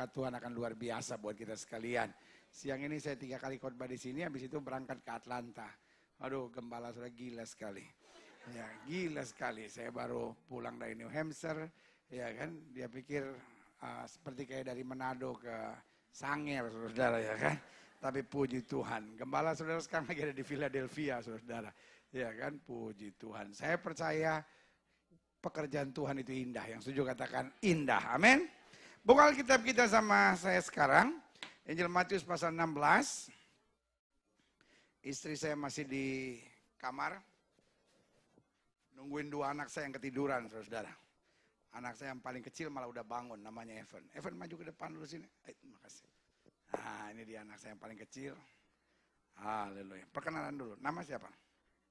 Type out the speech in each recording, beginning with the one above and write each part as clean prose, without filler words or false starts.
berkat Tuhan akan luar biasa buat kita sekalian. Siang ini saya 3 kali khotbah di sini, habis itu berangkat ke Atlanta. Aduh, gembala sudah gila sekali. Ya, gila sekali. Saya baru pulang dari New Hampshire, ya kan. Dia pikir seperti kayak dari Manado ke Sangir, saudara, ya kan. Tapi puji Tuhan, gembala saudara sekarang lagi ada di Philadelphia, saudara. Ya kan, puji Tuhan. Saya percaya pekerjaan Tuhan itu indah. Yang setuju katakan indah, amin. Buka Alkitab kita sama saya sekarang. Injil Matius pasal 16. Istri saya masih di kamar. Nungguin 2 anak saya yang ketiduran, saudara. Anak saya yang paling kecil malah udah bangun, namanya Evan. Evan maju ke depan dulu sini. Terima kasih. Nah, ini dia anak saya yang paling kecil. Haleluya. Perkenalan dulu. Nama siapa?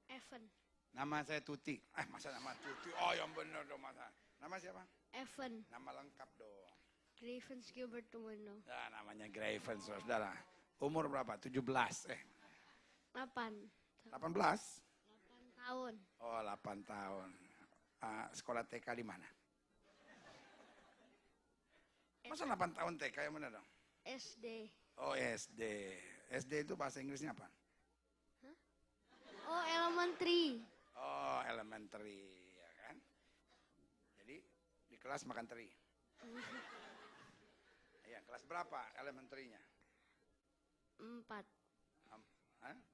Evan. Nama saya Tuti. Masa nama Tuti? Oh, yang benar dong masa. Nama siapa? Evan. Nama lengkap dong. Gravens Gilbert Tumeno. Nah, namanya Gravens, saudara. Umur berapa? 17. 8 18? tahun. Oh, 8 tahun. Sekolah TK di mana? Masa 8 tahun TK yang mana dong? SD. Oh, SD. SD itu bahasa Inggrisnya apa? Hah? Oh, elementary. Oh, elementary, ya kan? Jadi di kelas makan teri. Iya, kelas berapa elementarynya? 4.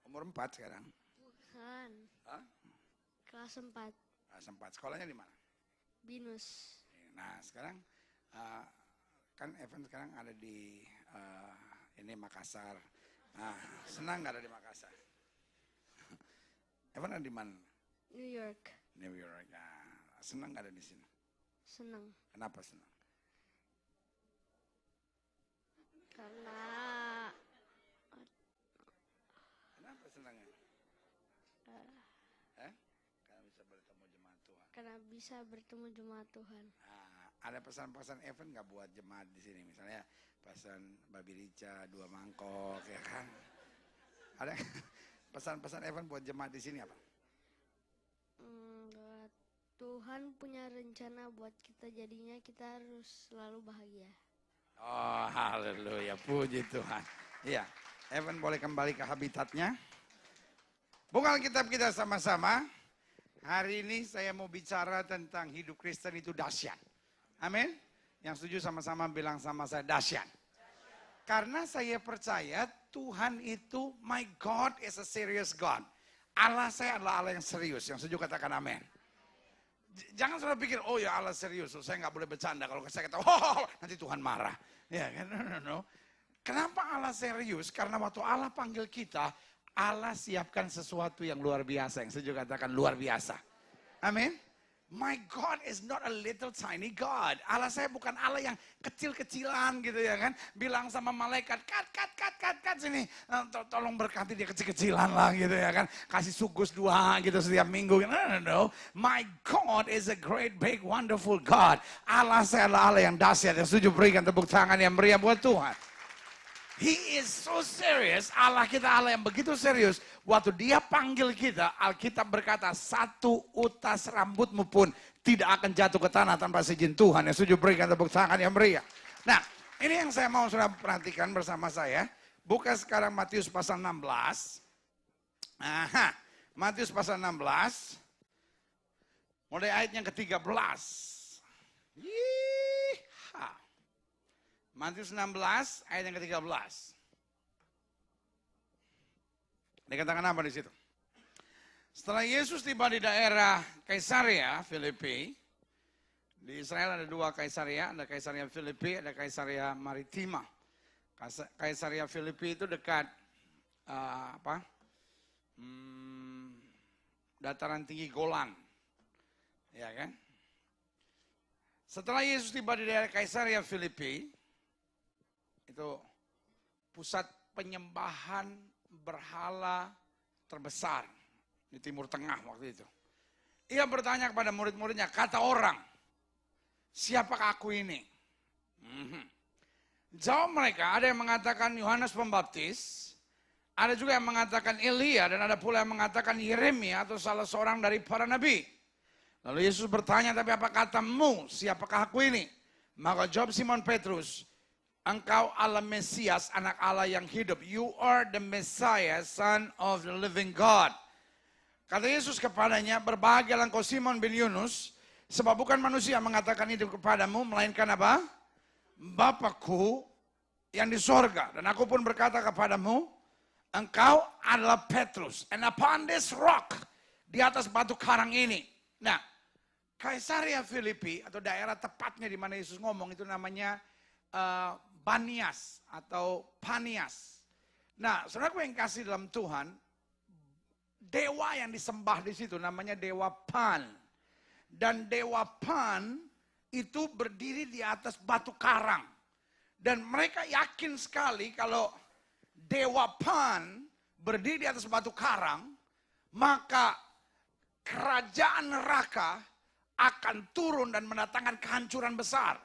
Umur 4 sekarang? Bukan. Hah? Kelas 4. Kelas 4. Sekolahnya di mana? Binus. Nah, sekarang kan Evan sekarang ada di ini Makassar. Nah, senang nggak ada di Makassar? Evan ada di mana? New York. New York. Nah, senang nggak ada di sini? Senang. Kenapa senang? Karena Kenapa senangnya? Karena bisa bertemu jemaat Tuhan. karena bisa bertemu jemaat Tuhan. Nah, ada pesan-pesan Evan nggak buat jemaat di sini? Misalnya pesan Babi Rica 2 mangkok, ya kan? Ada pesan-pesan Evan buat jemaat di sini apa? Buat Tuhan punya rencana buat kita, jadinya kita harus selalu bahagia. Oh, haleluya, puji Tuhan. Iya, Evan boleh kembali ke habitatnya. Buka Alkitab kita sama-sama. Hari ini saya mau bicara tentang hidup Kristen itu dahsyat. Amin. Yang setuju sama-sama bilang sama saya dahsyat. Karena saya percaya Tuhan itu, my God is a serious God. Allah saya adalah Allah yang serius. Yang setuju katakan amin. Jangan selalu pikir, oh ya Allah serius, saya nggak boleh bercanda. Kalau saya kata, oh nanti Tuhan marah. Ya kan, no. Kenapa Allah serius? Karena waktu Allah panggil kita, Allah siapkan sesuatu yang luar biasa. Yang setuju katakan luar biasa. Amin. My God is not a little tiny God. Allah saya bukan Allah yang kecil-kecilan gitu ya kan. Bilang sama malaikat, cut sini. Tolong berkati dia kecil-kecilan lah gitu ya kan. Kasih sugus 2 gitu setiap minggu. No. My God is a great, big, wonderful God. Allah saya adalah Allah yang dahsyat. Yang setuju berikan tepuk tangan yang meriah buat Tuhan. He is so serious. Allah kita Allah yang begitu serius. Waktu dia panggil kita, Alkitab berkata 1 utas rambutmu pun tidak akan jatuh ke tanah tanpa izin Tuhan. Yang setuju berikan tepuk tangan yang meriah. Nah, ini yang saya mau sudah perhatikan bersama saya. Buka sekarang Matius pasal 16. Matius pasal 16. Mulai ayat yang ke-13. Matius 16 ayat yang ke-13. Dikatakan apa di situ? Setelah Yesus tiba di daerah Kaisaria Filipi, di Israel ada 2 Kaisaria, ada Kaisaria Filipi, ada Kaisaria Maritima. Kaisaria Filipi itu dekat dataran tinggi Golan, ya kan? Setelah Yesus tiba di daerah Kaisaria Filipi, itu pusat penyembahan berhala terbesar di Timur Tengah waktu itu. Ia bertanya kepada murid-muridnya, kata orang, siapakah aku ini? Jawab mereka, ada yang mengatakan Yohanes Pembaptis, ada juga yang mengatakan Elia, dan ada pula yang mengatakan Yeremia atau salah seorang dari para nabi. Lalu Yesus bertanya, tapi apa katamu, siapakah aku ini? Maka jawab Simon Petrus, engkau Allah Mesias, anak Allah yang hidup. You are the Messiah, son of the living God. Kata Yesus kepadanya, berbahagialah engkau Simon bin Yunus, sebab bukan manusia mengatakan itu kepadamu, melainkan apa? Bapakku yang di sorga. Dan aku pun berkata kepadamu, engkau adalah Petrus. And upon this rock, di atas batu karang ini. Nah, Kaisaria Filipi atau daerah tepatnya di mana Yesus ngomong itu namanya Banias atau Panias. Nah, saudaraku yang kasih dalam Tuhan, dewa yang disembah di situ namanya Dewa Pan. Dan Dewa Pan itu berdiri di atas batu karang. Dan mereka yakin sekali kalau Dewa Pan berdiri di atas batu karang, maka kerajaan neraka akan turun dan mendatangkan kehancuran besar.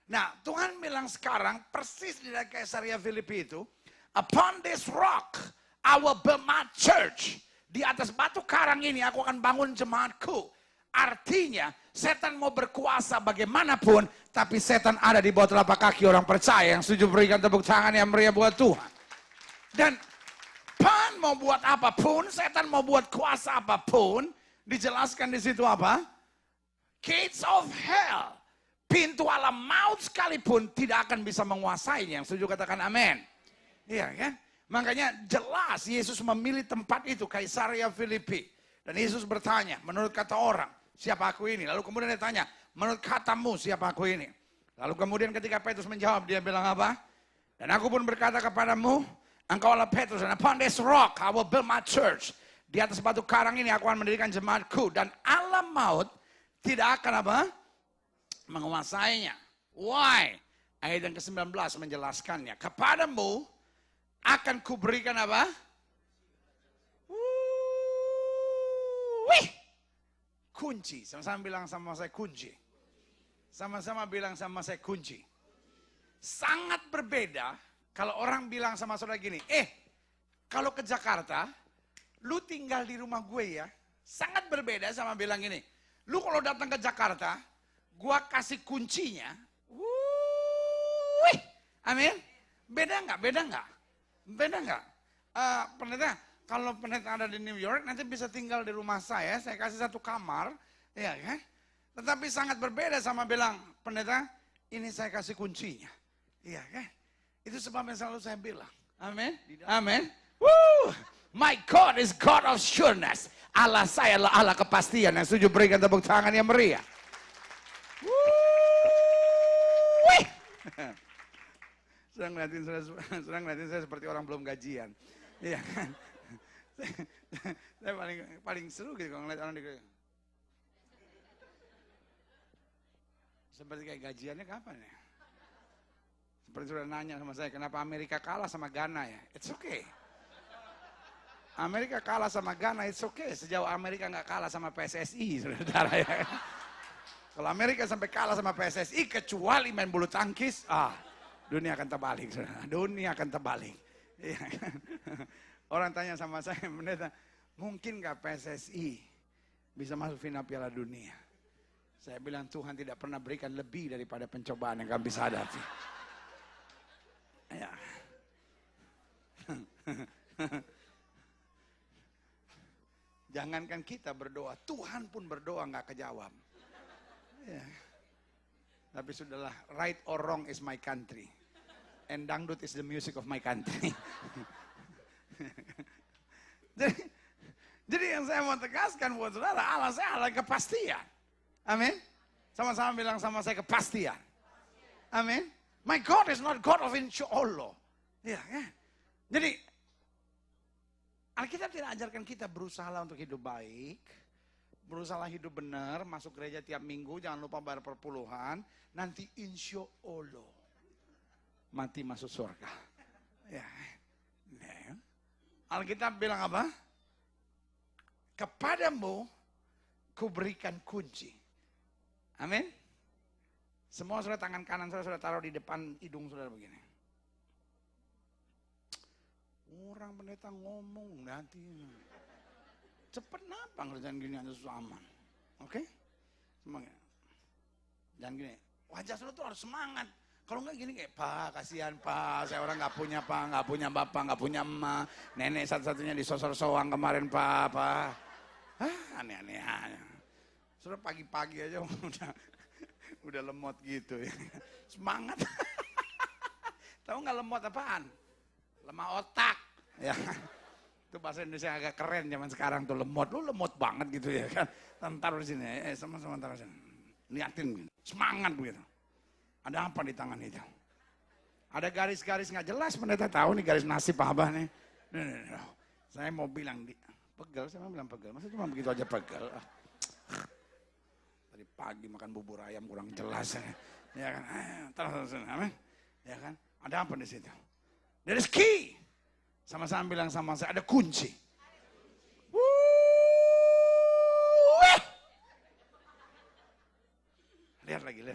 Nah, Tuhan bilang sekarang persis di daerah Kaisaria Filipi itu, upon this rock I will build my church. Di atas batu karang ini aku akan bangun jemaatku. Artinya setan mau berkuasa bagaimanapun, tapi setan ada di bawah telapak kaki orang percaya yang setuju berikan tepuk tangan yang meriah buat Tuhan. Dan Pan mau buat apapun, setan mau buat kuasa apapun, dijelaskan di situ apa? Gates of hell, pintu alam maut sekalipun tidak akan bisa menguasainya. Yang setuju katakan amin. Iya kan? Makanya jelas Yesus memilih tempat itu, Kaisaria Filipi. Dan Yesus bertanya, menurut kata orang, siapa aku ini? Lalu kemudian dia tanya, menurut katamu siapa aku ini? Lalu kemudian ketika Petrus menjawab, dia bilang apa? Dan aku pun berkata kepadamu, engkau adalah Petrus, and upon this rock I will build my church. Di atas batu karang ini aku akan mendirikan jemaatku. Dan alam maut tidak akan apa? Menguasainya. Why? Ayat yang ke-19 menjelaskannya. Kepadamu akan kuberikan apa? Wih! Kunci. Sama-sama bilang sama saya kunci. Sama-sama bilang sama saya kunci. Sangat berbeda kalau orang bilang sama saudara gini, kalau ke Jakarta, lu tinggal di rumah gue ya. Sangat berbeda sama bilang gini, lu kalau datang ke Jakarta, gua kasih kuncinya. Wih! Amin. Beda nggak? Beda nggak? Beda nggak? Pendeta, kalau pendeta ada di New York, nanti bisa tinggal di rumah saya kasih satu kamar, ya kan? Tetapi sangat berbeda sama bilang, pendeta, ini saya kasih kuncinya, iya kan? Itu sebabnya selalu saya bilang, amin, amin. Woo! My God is God of sureness. Allah saya adalah Allah kepastian. Yang setuju berikan tepuk tangan yang meriah. Woo! Sedang ngeliatin saya seperti orang belum gajian. Iya kan? Saya paling seru gitu kalau ngeliat orang di seperti kayak gajiannya kapan ya? Seperti sudah nanya sama saya, kenapa Amerika kalah sama Ghana ya? It's okay. Amerika kalah sama Ghana, it's okay. Sejauh Amerika nggak kalah sama PSSI, saudara ya. Kalau Amerika sampai kalah sama PSSI, kecuali main bulu tangkis, dunia akan terbalik, saudara. Dunia akan terbalik. Orang tanya sama saya, pendeta, mungkin nggak PSSI bisa masuk final Piala Dunia? Saya bilang Tuhan tidak pernah berikan lebih daripada pencobaan yang kami bisa hadapi. Ya. Jangankan kita berdoa, Tuhan pun berdoa nggak kejawab. Ya. Tapi sudahlah, right or wrong is my country. And dangdut is the music of my country. Jadi yang saya mau tegaskan buat saudara, Allah saya Allah kepastian. Amin. Sama-sama bilang sama saya kepastian. Amin. My God is not God of insyaallah. Ya, ya. Jadi Alkitab tidak ajarkan kita berusaha untuk hidup baik, berusaha hidup benar, masuk gereja tiap minggu, jangan lupa bayar perpuluhan, nanti insya Allah mati masuk surga. Ya. Ya. Alkitab bilang apa? Kepadamu kuberikan kunci. Amin. Semua sudah tangan kanan sudah taruh di depan hidung saudara begini. Orang pendeta ngomong nanti. Cepet napa ngerjain gini aja susah aman. Oke? Semangat. Jangan gini. Wajah saudara tuh harus semangat. Kalau enggak gini kayak, Pak, kasihan Pak, saya orang nggak punya Pak, nggak punya bapak, nggak punya emak, nenek satu-satunya disosor soang kemarin Pak. Aneh-aneh aja. Sudah pagi-pagi aja udah lemot gitu ya. Semangat. Tahu nggak lemot apaan? Lemah otak. Ya. Itu bahasa Indonesia agak keren zaman sekarang tuh, lemot. Lu lemot banget gitu ya kan. Taruh di sini, sama-sama taruh sini. Liatin, semangat begitu. Ada apa di tangan itu? Ada garis-garis nggak jelas, pendeta tahu nih garis nasib apa nih. Saya mau bilang, pegel, saya mau bilang pegel. Masa cuma begitu aja pegel? Tadi pagi makan bubur ayam kurang jelas. Ya kan, terus, ya kan. Ada apa di situ? There is key. Sama-sama bilang sama saya, ada kunci. Lihat lagi.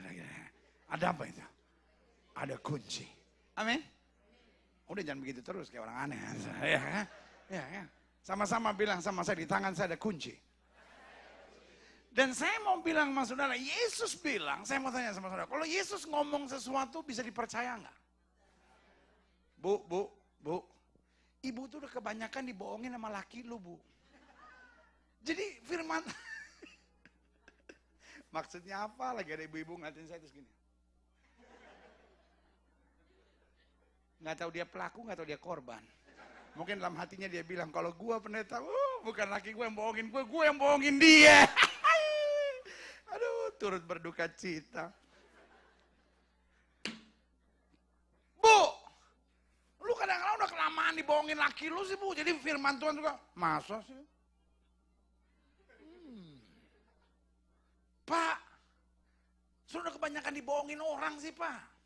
Ada apa itu? Ada kunci. Amin. Udah jangan begitu terus kayak orang aneh. Ya. Sama-sama bilang sama saya, di tangan saya ada kunci. Dan saya mau bilang sama saudara, Yesus bilang, saya mau tanya sama saudara, kalau Yesus ngomong sesuatu bisa dipercaya nggak? Bu. Ibu tuh udah kebanyakan dibohongin sama laki lu, Bu. Jadi firman, maksudnya apa? Lagi ada ibu-ibu ngatain saya terus gini. Nggak tahu dia pelaku, nggak tahu dia korban. Mungkin dalam hatinya dia bilang, kalau gua pendeta, bukan laki gue yang bohongin gue yang bohongin dia. Aduh, turut berduka cita. Bu, lu kadang-kadang udah kelamaan dibohongin laki lu sih, Bu. Jadi firman Tuhan juga, masa sih? Pak, sudah kebanyakan dibohongin orang sih, Pak.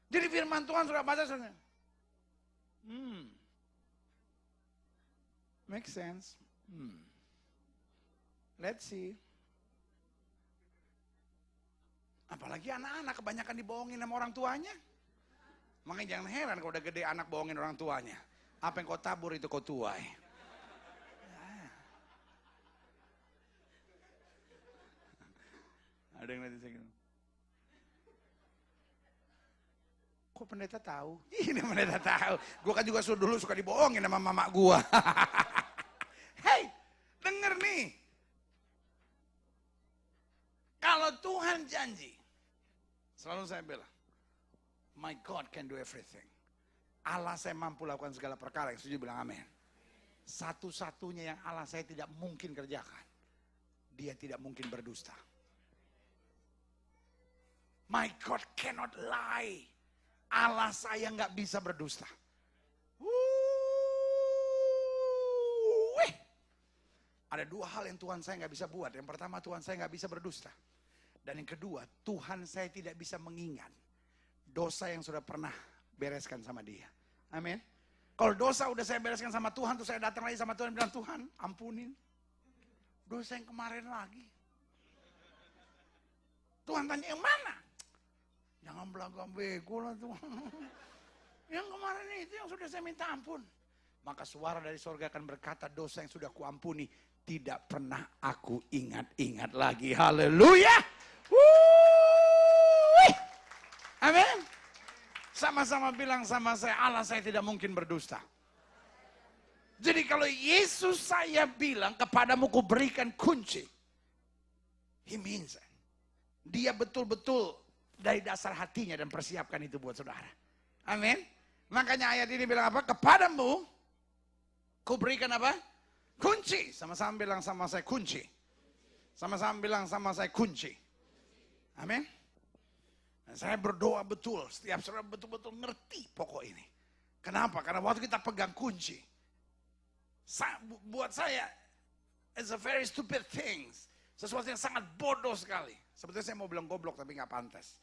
Jadi firman Tuhan sudah baca sudah. Make sense. Let's see. Apalagi anak-anak kebanyakan dibohongin sama orang tuanya. Makanya jangan heran kalau udah gede anak bohongin orang tuanya. Apa yang kau tabur itu kau tuai. Ada yang nanti saya gitu. Kok pendeta tahu? Ini pendeta tahu. Gue kan juga dulu suka dibohongin sama mama gue. Hei, denger nih. Kalau Tuhan janji, selalu saya bilang, my God can do everything. Allah saya mampu lakukan segala perkara. Yang setuju bilang amin. Satu-satunya yang Allah saya tidak mungkin kerjakan, dia tidak mungkin berdusta. My God cannot lie. Allah saya nggak bisa berdusta. Ada dua hal yang Tuhan saya nggak bisa buat. Yang pertama, Tuhan saya nggak bisa berdusta. Dan yang kedua, Tuhan saya tidak bisa mengingat dosa yang sudah pernah bereskan sama dia. Amin. Kalau dosa udah saya bereskan sama Tuhan, terus saya datang lagi sama Tuhan bilang, Tuhan ampunin dosa yang kemarin lagi. Tuhan tanya, yang mana? Jangan belakang bego lah Tuhan. Yang kemarin itu yang sudah saya minta ampun. Maka suara dari sorga akan berkata, dosa yang sudah kuampuni tidak pernah aku ingat-ingat lagi. Haleluya. Amin. Sama-sama bilang sama saya, Allah saya tidak mungkin berdusta. Jadi kalau Yesus saya bilang kepadamu ku berikan kunci, He means it. Dia betul-betul dari dasar hatinya dan persiapkan itu buat saudara. Amin. Makanya ayat ini bilang apa? Kepadamu ku berikan apa? Kunci. Sama-sama bilang sama saya kunci. Sama-sama bilang sama saya kunci. Amin. Dan saya berdoa betul, setiap saudara betul-betul ngerti pokok ini. Kenapa? Karena waktu kita pegang kunci, buat saya, it's a very stupid things. Sesuatu yang sangat bodoh sekali. Sebetulnya saya mau bilang goblok tapi nggak pantas.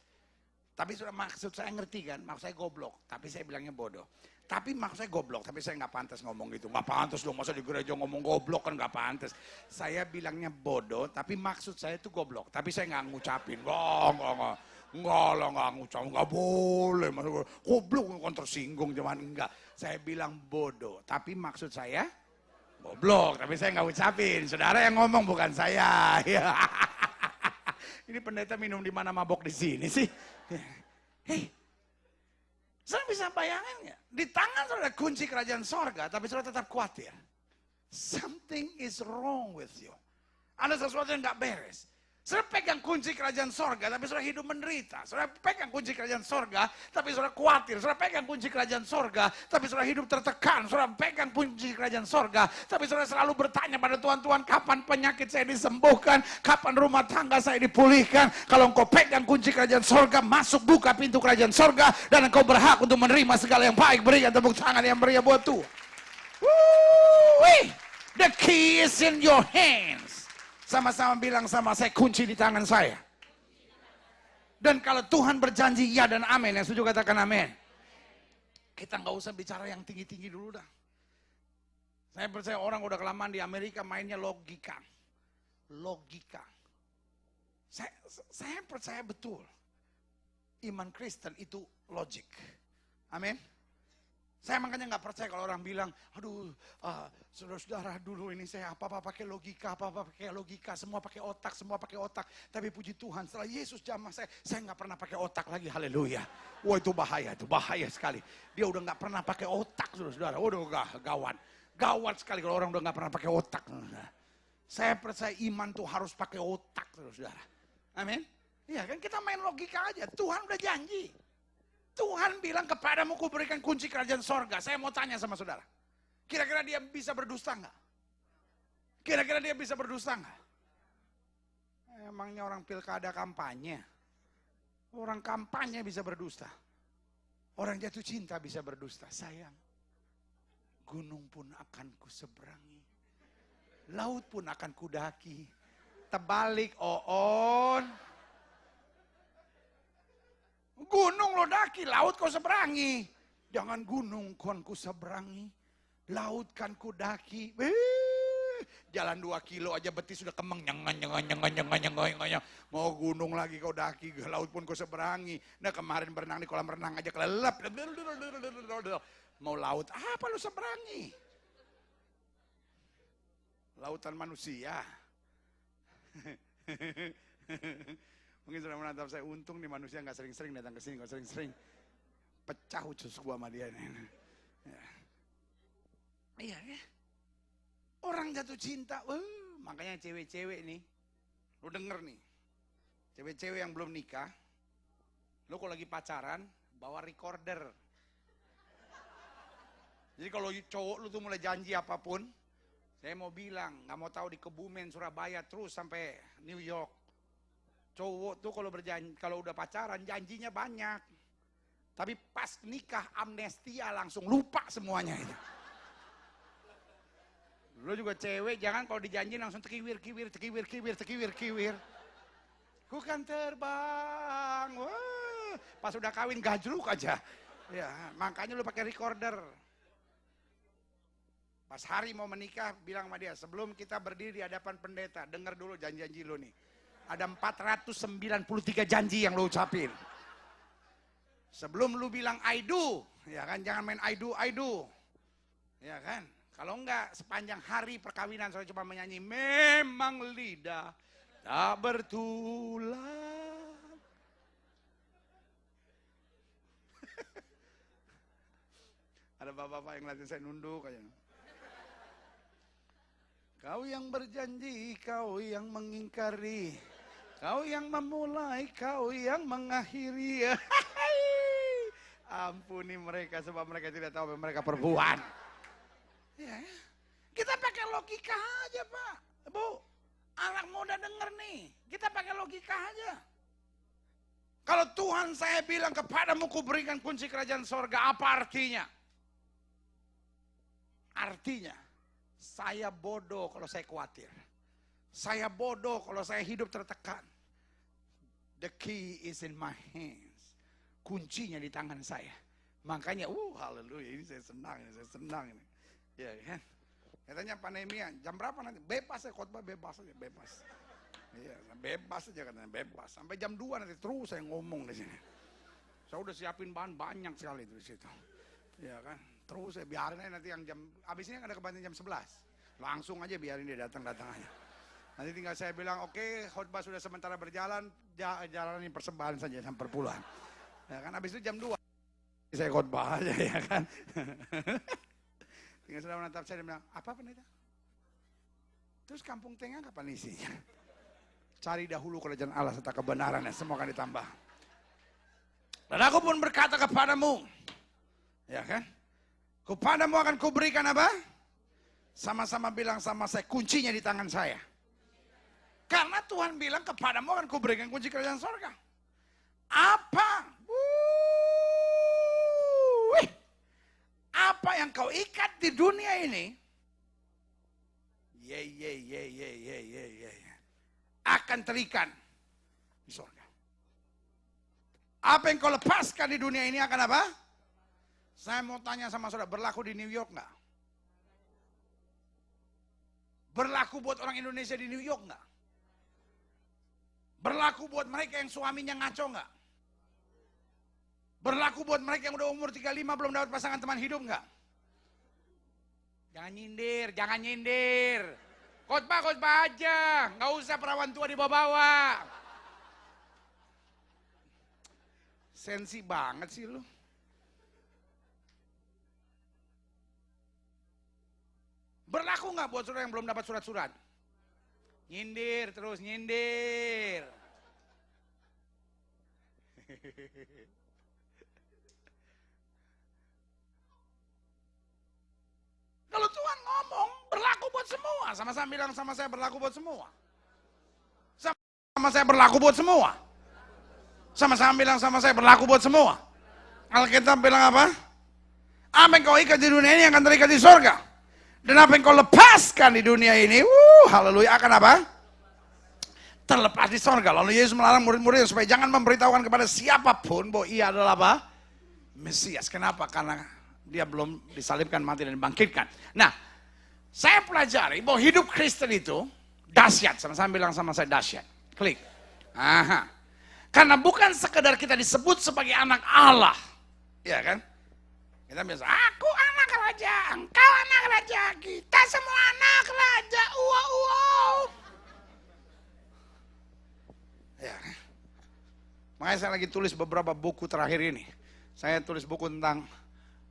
Tapi sudah maksud saya ngerti kan, maksud saya goblok, tapi saya bilangnya bodoh. Tapi maksud saya goblok, tapi saya nggak pantas ngomong gitu. Nggak pantas dong, masa di gereja ngomong goblok kan nggak pantas. Saya bilangnya bodoh, tapi maksud saya itu goblok. Tapi saya nggak ngucapin, nggak ngucap, nggak boleh. Goblok kan tersinggung, cuman enggak. Saya bilang bodoh, tapi maksud saya goblok, tapi saya nggak ucapin. Saudara yang ngomong bukan saya. Ini pendeta minum di mana mabok di sini sih? Hei, saudara bisa bayangin nggak? Di tangan saudara kunci kerajaan sorga, tapi saudara tetap khawatir. Something is wrong with you. Ada sesuatu yang nggak beres. Saudara pegang kunci kerajaan sorga, tapi saudara hidup menderita. Saudara pegang kunci kerajaan sorga, tapi saudara khawatir. Saudara pegang kunci kerajaan sorga, tapi saudara hidup tertekan. Saudara pegang kunci kerajaan sorga, tapi saudara selalu bertanya pada Tuhan, Tuhan kapan penyakit saya disembuhkan? Kapan rumah tangga saya dipulihkan? Kalau engkau pegang kunci kerajaan sorga, masuk buka pintu kerajaan sorga, dan engkau berhak untuk menerima segala yang baik. Berikan tepuk tangan yang meriah buat Tuhan. Woo! The key is in your hands. Sama-sama bilang sama saya, kunci di tangan saya. Dan kalau Tuhan berjanji ya dan amin, yang setuju katakan amin. Kita nggak usah bicara yang tinggi-tinggi dulu dah. Saya percaya orang udah kelamaan di Amerika mainnya logika. Logika. Saya percaya betul. Iman Kristen itu logik. Amin. Saya makanya nggak percaya kalau orang bilang, aduh, saudara-saudara dulu ini saya apa-apa pakai logika, apa-apa pakai logika, semua pakai otak, semua pakai otak. Tapi puji Tuhan, setelah Yesus jamah saya nggak pernah pakai otak lagi, haleluya. Wah itu bahaya sekali. Dia udah nggak pernah pakai otak, saudara-saudara. Udah gawat sekali kalau orang udah nggak pernah pakai otak. Saya percaya iman tuh harus pakai otak, saudara-saudara. Amin. Iya kan kita main logika aja. Tuhan udah janji. Tuhan bilang kepadamu ku berikan kunci kerajaan sorga. Saya mau tanya sama saudara. Kira-kira dia bisa berdusta nggak? Kira-kira dia bisa berdusta nggak? Emangnya orang pilkada kampanye? Orang kampanye bisa berdusta. Orang jatuh cinta bisa berdusta. Sayang, gunung pun akan kuseberangi. Laut pun akan kudaki. Terbalik, on. Gunung lo daki, laut kau seberangi. Jangan gunung kan ku seberangi, laut kan ku daki. Jalan 2 kilo aja betis sudah kemeng. Nyeng. Mau gunung lagi kau daki, laut pun kau seberangi. Nah kemarin berenang di kolam renang aja kelelep. Mau laut apa lo seberangi? Lautan manusia. Mungkin sudah menatap saya, untung nih manusia nggak sering-sering datang ke sini, nggak sering-sering pecah ucus gua sama dia nih. Iya ya. Orang jatuh cinta, makanya cewek-cewek nih, lu denger nih, cewek-cewek yang belum nikah, lu kalau lagi pacaran bawa recorder. Jadi kalau cowok lu tuh mulai janji apapun, saya mau bilang, nggak mau tahu di Kebumen, Surabaya terus sampai New York. Cowok tuh kalau berjanji, kalau udah pacaran janjinya banyak. Tapi pas nikah amnesia langsung lupa semuanya itu. Lo juga cewek jangan kalau dijanji langsung tekiwir. Ku kan terbang. Wah, pas udah kawin gajruk aja. Ya, makanya lo pakai recorder. Pas hari mau menikah bilang sama dia, sebelum kita berdiri di hadapan pendeta, dengar dulu janji-janji lo nih. Ada 493 janji yang lo ucapin. Sebelum lu bilang I do, ya kan, jangan main I do. Ya kan? Kalau enggak sepanjang hari perkawinan saya cuma menyanyi memang lidah tak bertulang. Ada bapak-bapak yang ngeliatin saya nunduk aja. Kau yang berjanji, kau yang mengingkari. Kau yang memulai, kau yang mengakhiri. Ampuni mereka sebab mereka tidak tahu apa yang mereka perbuat. Ya, kita pakai logika aja Pak, Bu. Anak muda denger nih, kita pakai logika aja. Kalau Tuhan saya bilang kepadamu ku berikan kunci kerajaan sorga, apa artinya? Artinya, saya bodoh kalau saya khawatir. Saya bodoh kalau saya hidup tertekan. The key is in my hands. Kuncinya di tangan saya. Makanya, haleluya, ini saya senang ini. Ya kan? Katanya Pak Nehemia, jam berapa nanti? Bebas ya khotbah, bebas aja, bebas. Iya, bebas aja katanya, bebas. Sampai jam 2 nanti terus saya ngomong di sini. Saya udah siapin bahan banyak sekali di situ. Ya kan? Terus saya biarin aja nanti yang jam, abis ini ada kebanyakan jam 11. Langsung aja biarin dia datang aja. Nanti tinggal saya bilang, oke, khotbah sudah sementara berjalan, jalani persembahan saja sampai perpuluhan. Ya kan habis itu jam 2 saya khotbah aja ya kan. Tinggal sudah menatap saya dan bilang, apa pendeta? Terus kampung tengah kapan isinya? Cari dahulu kerajaan Allah serta kebenaran dan semua akan ditambah. Dan aku pun berkata kepadamu, ya kan? Kepadamu akan kuberikan apa? Sama-sama bilang sama saya, kuncinya di tangan saya. Karena Tuhan bilang kepadamu akan kuberikan kunci kerajaan sorga. Apa? Apa yang kau ikat di dunia ini, akan terikat di sorga. Apa yang kau lepaskan di dunia ini akan apa? Saya mau tanya sama saudara, berlaku di New York nggak? Berlaku buat orang Indonesia di New York nggak? Berlaku buat mereka yang suaminya ngaco nggak? Berlaku buat mereka yang udah umur 35 belum dapat pasangan teman hidup nggak? Jangan nyindir, jangan nyindir. Khotbah aja, nggak usah perawan tua dibawa-bawa. Sensi banget sih lu. Berlaku nggak buat saudara yang belum dapat surat-surat? Nyindir terus, nyindir. Kalau Tuhan ngomong, berlaku buat semua. Sama-sama bilang sama saya, berlaku buat semua. Sama saya, berlaku buat semua. Sama-sama bilang sama saya, berlaku buat semua. Alkitab bilang apa? Apa yang kau ikat di dunia ini akan terikat di sorga. Dan apa yang kau lepaskan di dunia ini, haleluya, akan apa? Terlepas di sorga. Lalu Yesus melarang murid-muridnya supaya jangan memberitahukan kepada siapapun bahwa ia adalah apa? Mesias. Kenapa? Karena dia belum disalibkan, mati, dan dibangkitkan. Nah, saya pelajari bahwa hidup Kristen itu dahsyat. Sama-sama bilang sama saya, dahsyat. Klik. Aha. Karena bukan sekedar kita disebut sebagai anak Allah. Ya kan? Kita biasa, aku anak raja, engkau anak raja, kita semua anak raja. Ya. Makanya saya lagi tulis beberapa buku terakhir ini. Saya tulis buku tentang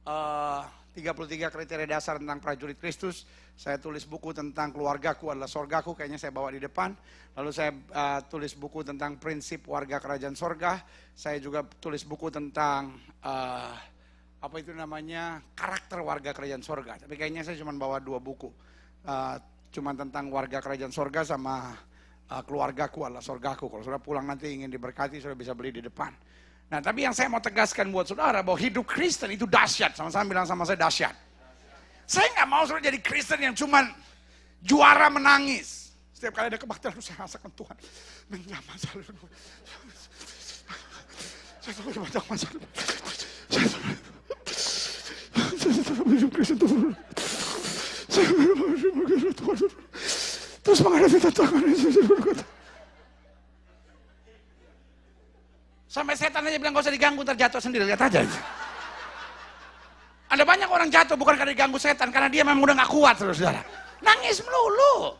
33 kriteria dasar tentang prajurit Kristus. Saya tulis buku tentang keluargaku adalah sorgaku, kayaknya saya bawa di depan. Lalu saya tulis buku tentang prinsip warga kerajaan sorga. Saya juga tulis buku tentang apa itu namanya, karakter warga kerajaan sorga. Tapi kayaknya saya cuma bawa 2 buku. Cuma tentang warga kerajaan sorga sama keluargaku adalah sorgaku. Kalau saudara pulang nanti ingin diberkati, saudara bisa beli di depan. Nah, tapi yang saya mau tegaskan buat saudara bahwa hidup Kristen itu dahsyat. Sama-sama bilang sama saya, dahsyat. Saya nggak mau saudara jadi Kristen yang cuman juara menangis. Setiap kali ada kebaktian saya rasakan Tuhan menjamah saya. Saya hidup Kristen Tuhan. Terus menghadapi tantangan ini. Sampai setan aja bilang gak usah diganggu, terjatuh sendiri, lihat aja. Ada banyak orang jatuh bukan karena diganggu setan, karena dia memang udah gak kuat, saudara. Nangis melulu.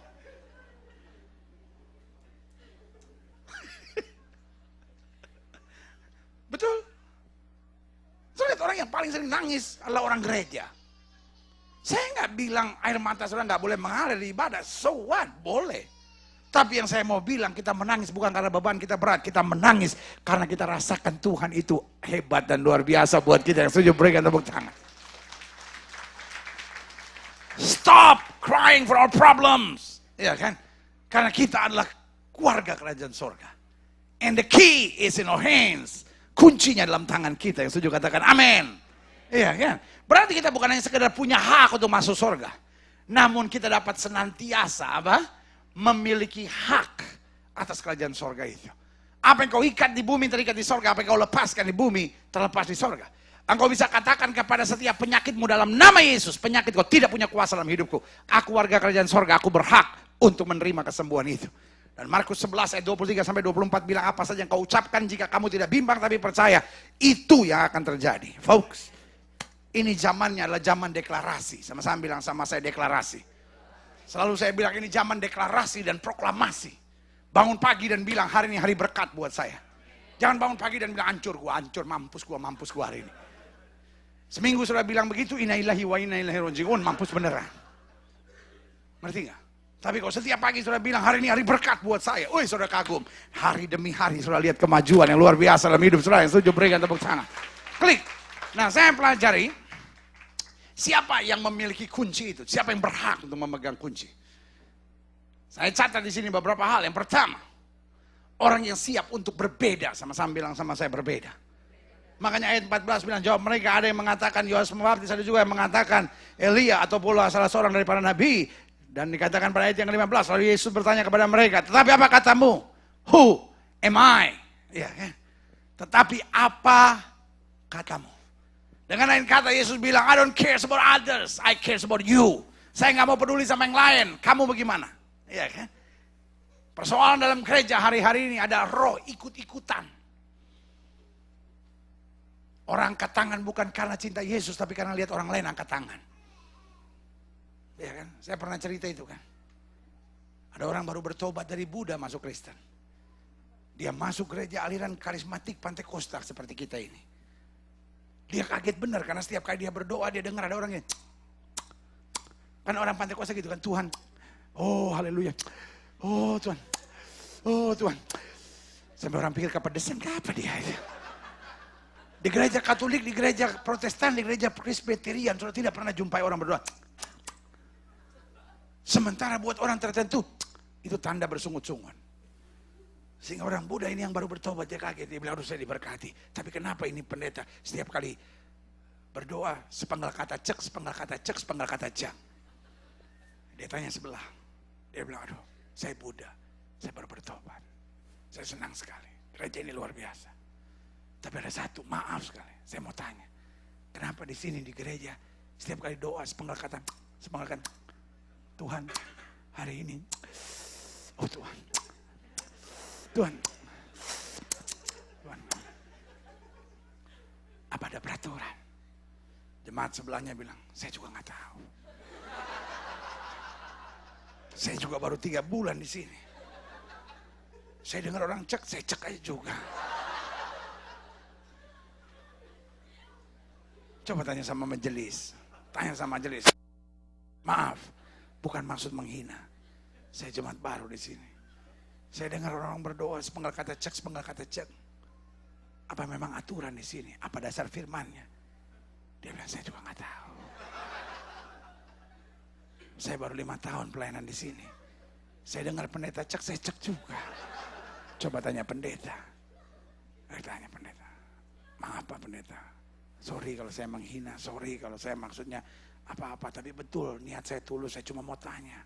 Betul. Saya lihat orang yang paling sering nangis adalah orang gereja. Saya nggak bilang air mata saudara nggak boleh mengalir di ibadah, so what? Boleh. Tapi yang saya mau bilang, kita menangis bukan karena beban kita berat, kita menangis karena kita rasakan Tuhan itu hebat dan luar biasa buat kita. Yang setuju berikan tepuk tangan. Stop crying for our problems. Ya kan? Karena kita adalah keluarga kerajaan sorga. And the key is in our hands. Kuncinya dalam tangan kita. Yang setuju katakan amin. Iya kan? Berarti kita bukan hanya sekedar punya hak untuk masuk sorga. Namun kita dapat senantiasa apa? Memiliki hak atas kerajaan sorga itu. Apa yang kau ikat di bumi terikat di sorga, apa yang kau lepaskan di bumi terlepas di sorga. Engkau bisa katakan kepada setiap penyakitmu dalam nama Yesus, penyakit kau tidak punya kuasa dalam hidupku. Aku warga kerajaan sorga, aku berhak untuk menerima kesembuhan itu. Dan Markus 11 ayat 23 sampai 24 bilang apa saja yang kau ucapkan jika kamu tidak bimbang tapi percaya, itu yang akan terjadi. Folks, ini zamannya adalah zaman deklarasi. Sama-sama bilang sama saya, deklarasi. Selalu saya bilang ini zaman deklarasi dan proklamasi. Bangun pagi dan bilang hari ini hari berkat buat saya. Jangan bangun pagi dan bilang hancur gua mampus gua hari ini. Seminggu sudah bilang begitu, innalillahi wa inna ilaihi raji'un, mampus beneran. Ngerti nggak? Tapi kalau setiap pagi sudah bilang hari ini hari berkat buat saya, saudara kagum. Hari demi hari sudah lihat kemajuan yang luar biasa dalam hidup saudara. Yang setuju berikan tepuk tangan. Klik. Nah, saya pelajari siapa yang memiliki kunci itu, siapa yang berhak untuk memegang kunci. Saya catat di sini beberapa hal. Yang pertama, orang yang siap untuk berbeda. Sama-sama bilang sama saya berbeda. Makanya ayat 14 bilang, jawab mereka, ada yang mengatakan Yohanes Pembaptis, ada juga yang mengatakan Elia atau pula salah seorang dari para nabi. Dan dikatakan pada ayat yang ke-15, lalu Yesus bertanya kepada mereka, tetapi apa katamu? Who am I? Ya, kan? Tetapi apa katamu? Dengan lain kata Yesus bilang, I don't care about others, I care about you. Saya nggak mau peduli sama yang lain, kamu bagaimana? Ya, kan? Persoalan dalam gereja hari-hari ini ada roh ikut-ikutan. Orang angkat tangan bukan karena cinta Yesus, tapi karena lihat orang lain angkat tangan. Ya kan? Saya pernah cerita itu kan. Ada orang baru bertobat dari Buddha masuk Kristen. Dia masuk gereja aliran karismatik Pantekosta seperti kita ini. Dia kaget benar karena setiap kali dia berdoa dia dengar ada orang yang kan orang Pantekosta gitu kan, Tuhan. Oh, haleluya. Oh, Tuhan. Oh, Tuhan. Sampai orang pikir kepedesan apa dia itu. Di gereja Katolik, di gereja Protestan, di gereja Presbyterian sudah tidak pernah jumpai orang berdoa. Sementara buat orang tertentu, itu tanda bersungut-sungut. Sehingga orang Buddha ini yang baru bertobat, dia kaget. Dia bilang, harus saya diberkati. Tapi kenapa ini pendeta setiap kali berdoa, sepenggal kata cek, sepenggal kata cek, sepenggal kata cek. Dia tanya sebelah. Dia bilang, aduh, saya Buddha. Saya baru bertobat. Saya senang sekali. Gereja ini luar biasa. Tapi ada satu, maaf sekali. Saya mau tanya. Kenapa di sini di gereja, setiap kali doa, sepenggal kata, Tuhan, hari ini, oh Tuhan, apa ada peraturan? Jemaat sebelahnya bilang, saya juga nggak tahu. Saya juga baru 3 bulan di sini. Saya dengar orang cek, saya cek aja juga. Coba tanya sama majelis, Maaf. Bukan maksud menghina. Saya jemaat baru di sini. Saya dengar orang berdoa sepenggal kata cek. Apa memang aturan di sini? Apa dasar firmannya? Dia bilang saya juga nggak tahu. Saya baru 5 tahun pelayanan di sini. Saya dengar pendeta cek, saya cek juga. Coba tanya pendeta. Tanya pendeta. Maaf Pak Pendeta. Sorry kalau saya menghina. Sorry kalau saya maksudnya apa-apa, tapi betul niat saya tulus. Saya cuma mau tanya,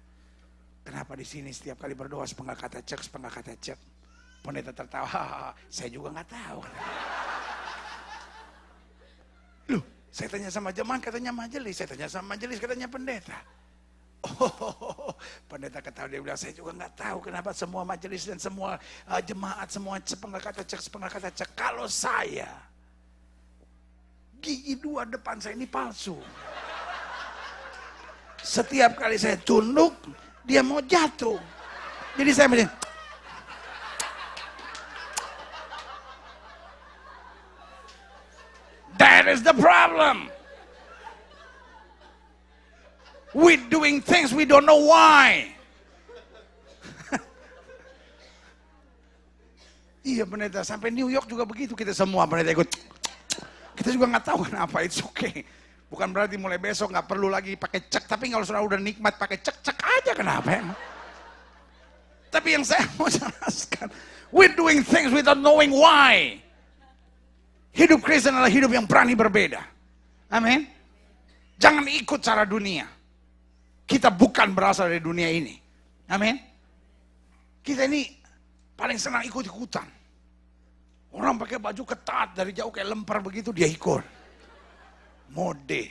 kenapa di sini setiap kali berdoa sepenggal kata cek. Pendeta tertawa, saya juga nggak tahu. Loh, saya tanya sama jemaat katanya majelis, saya tanya sama majelis katanya pendeta. Oh, pendeta ketawa, dia bilang saya juga nggak tahu kenapa semua majelis dan semua jemaat semua sepenggal kata cek. Kalau saya gigi 2 depan saya ini palsu. Setiap kali saya tunduk, dia mau jatuh. Jadi saya mesti. That is the problem. We doing things we don't know why. Iya pendeta, sampai New York juga begitu, kita semua pendeta ikut. Kita juga nggak tahu kenapa, it's okay. Bukan berarti mulai besok nggak perlu lagi pakai cek, tapi kalau sudah udah nikmat pakai cek aja, kenapa emang? Tapi yang saya mau jelaskan, we're doing things without knowing why. Hidup Kristen adalah hidup yang berani berbeda. Amin. Jangan ikut cara dunia. Kita bukan berasal dari dunia ini. Amin. Kita ini paling senang ikut-ikutan. Orang pakai baju ketat dari jauh kayak lempar begitu dia ikut. Mode.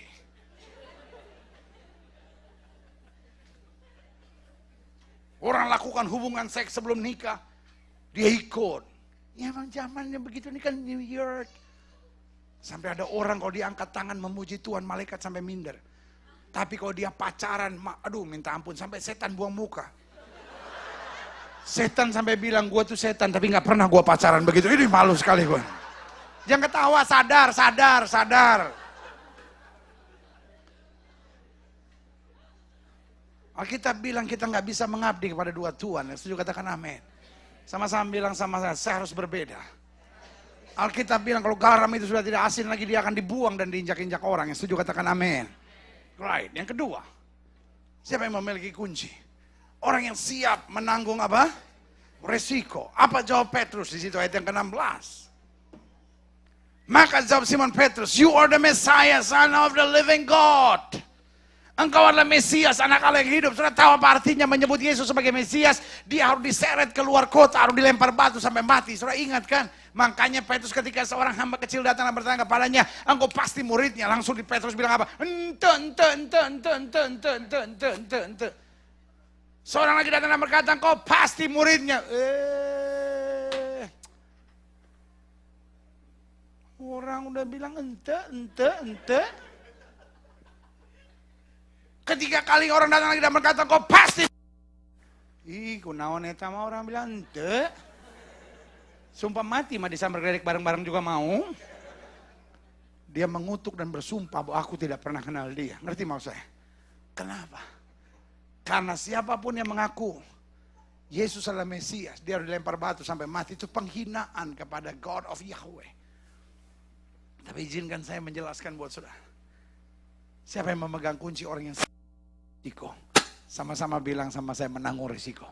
Orang lakukan hubungan seks sebelum nikah, dia ikut. Ya emang zamannya begitu, ini kan New York. Sampai ada orang kalau dia angkat tangan memuji Tuhan, malaikat sampai minder. Tapi kalau dia pacaran, aduh minta ampun, sampai setan buang muka. Setan sampai bilang gue tuh setan, tapi nggak pernah gue pacaran begitu. Ini malu sekali gue. Jangan ketawa, sadar, sadar, sadar. Alkitab bilang kita nggak bisa mengabdi kepada dua Tuhan. Yang setuju katakan amin. Sama-sama bilang sama saya harus berbeda. Alkitab bilang kalau garam itu sudah tidak asin lagi, dia akan dibuang dan diinjak-injak orang. Yang setuju katakan amin. Right. Yang kedua, siapa yang memiliki kunci? Orang yang siap menanggung apa? Resiko. Apa jawab Petrus di situ ayat yang ke-16? Maka jawab Simon Petrus, "You are the Messiah, Son of the living God." Engkau adalah Mesias, anak Allah yang hidup. Sudah tahu apa artinya menyebut Yesus sebagai Mesias? Dia harus diseret keluar kota, harus dilempar batu sampai mati. Sudah ingat kan? Makanya Petrus ketika seorang hamba kecil datang dan bertanya kepadanya, engkau pasti muridnya. Langsung di Petrus bilang apa? Ente. Seorang lagi datang dan berkata, engkau pasti muridnya. Orang udah bilang ente. Ketiga kali orang datang lagi dan berkata, kau pasti. Ih, kunaon eta mah orang bilang ente. Sumpah mati mah disambar geledek bareng-bareng juga mau. Dia mengutuk dan bersumpah bahwa aku tidak pernah kenal dia. Ngerti maksud saya? Kenapa? Karena siapapun yang mengaku Yesus adalah Mesias, dia harus dilempar batu sampai mati. Itu penghinaan kepada God of Yahweh. Tapi izinkan saya menjelaskan buat saudara. Siapa yang memegang kunci orang yang risiko? Sama-sama bilang sama saya, menanggung risiko.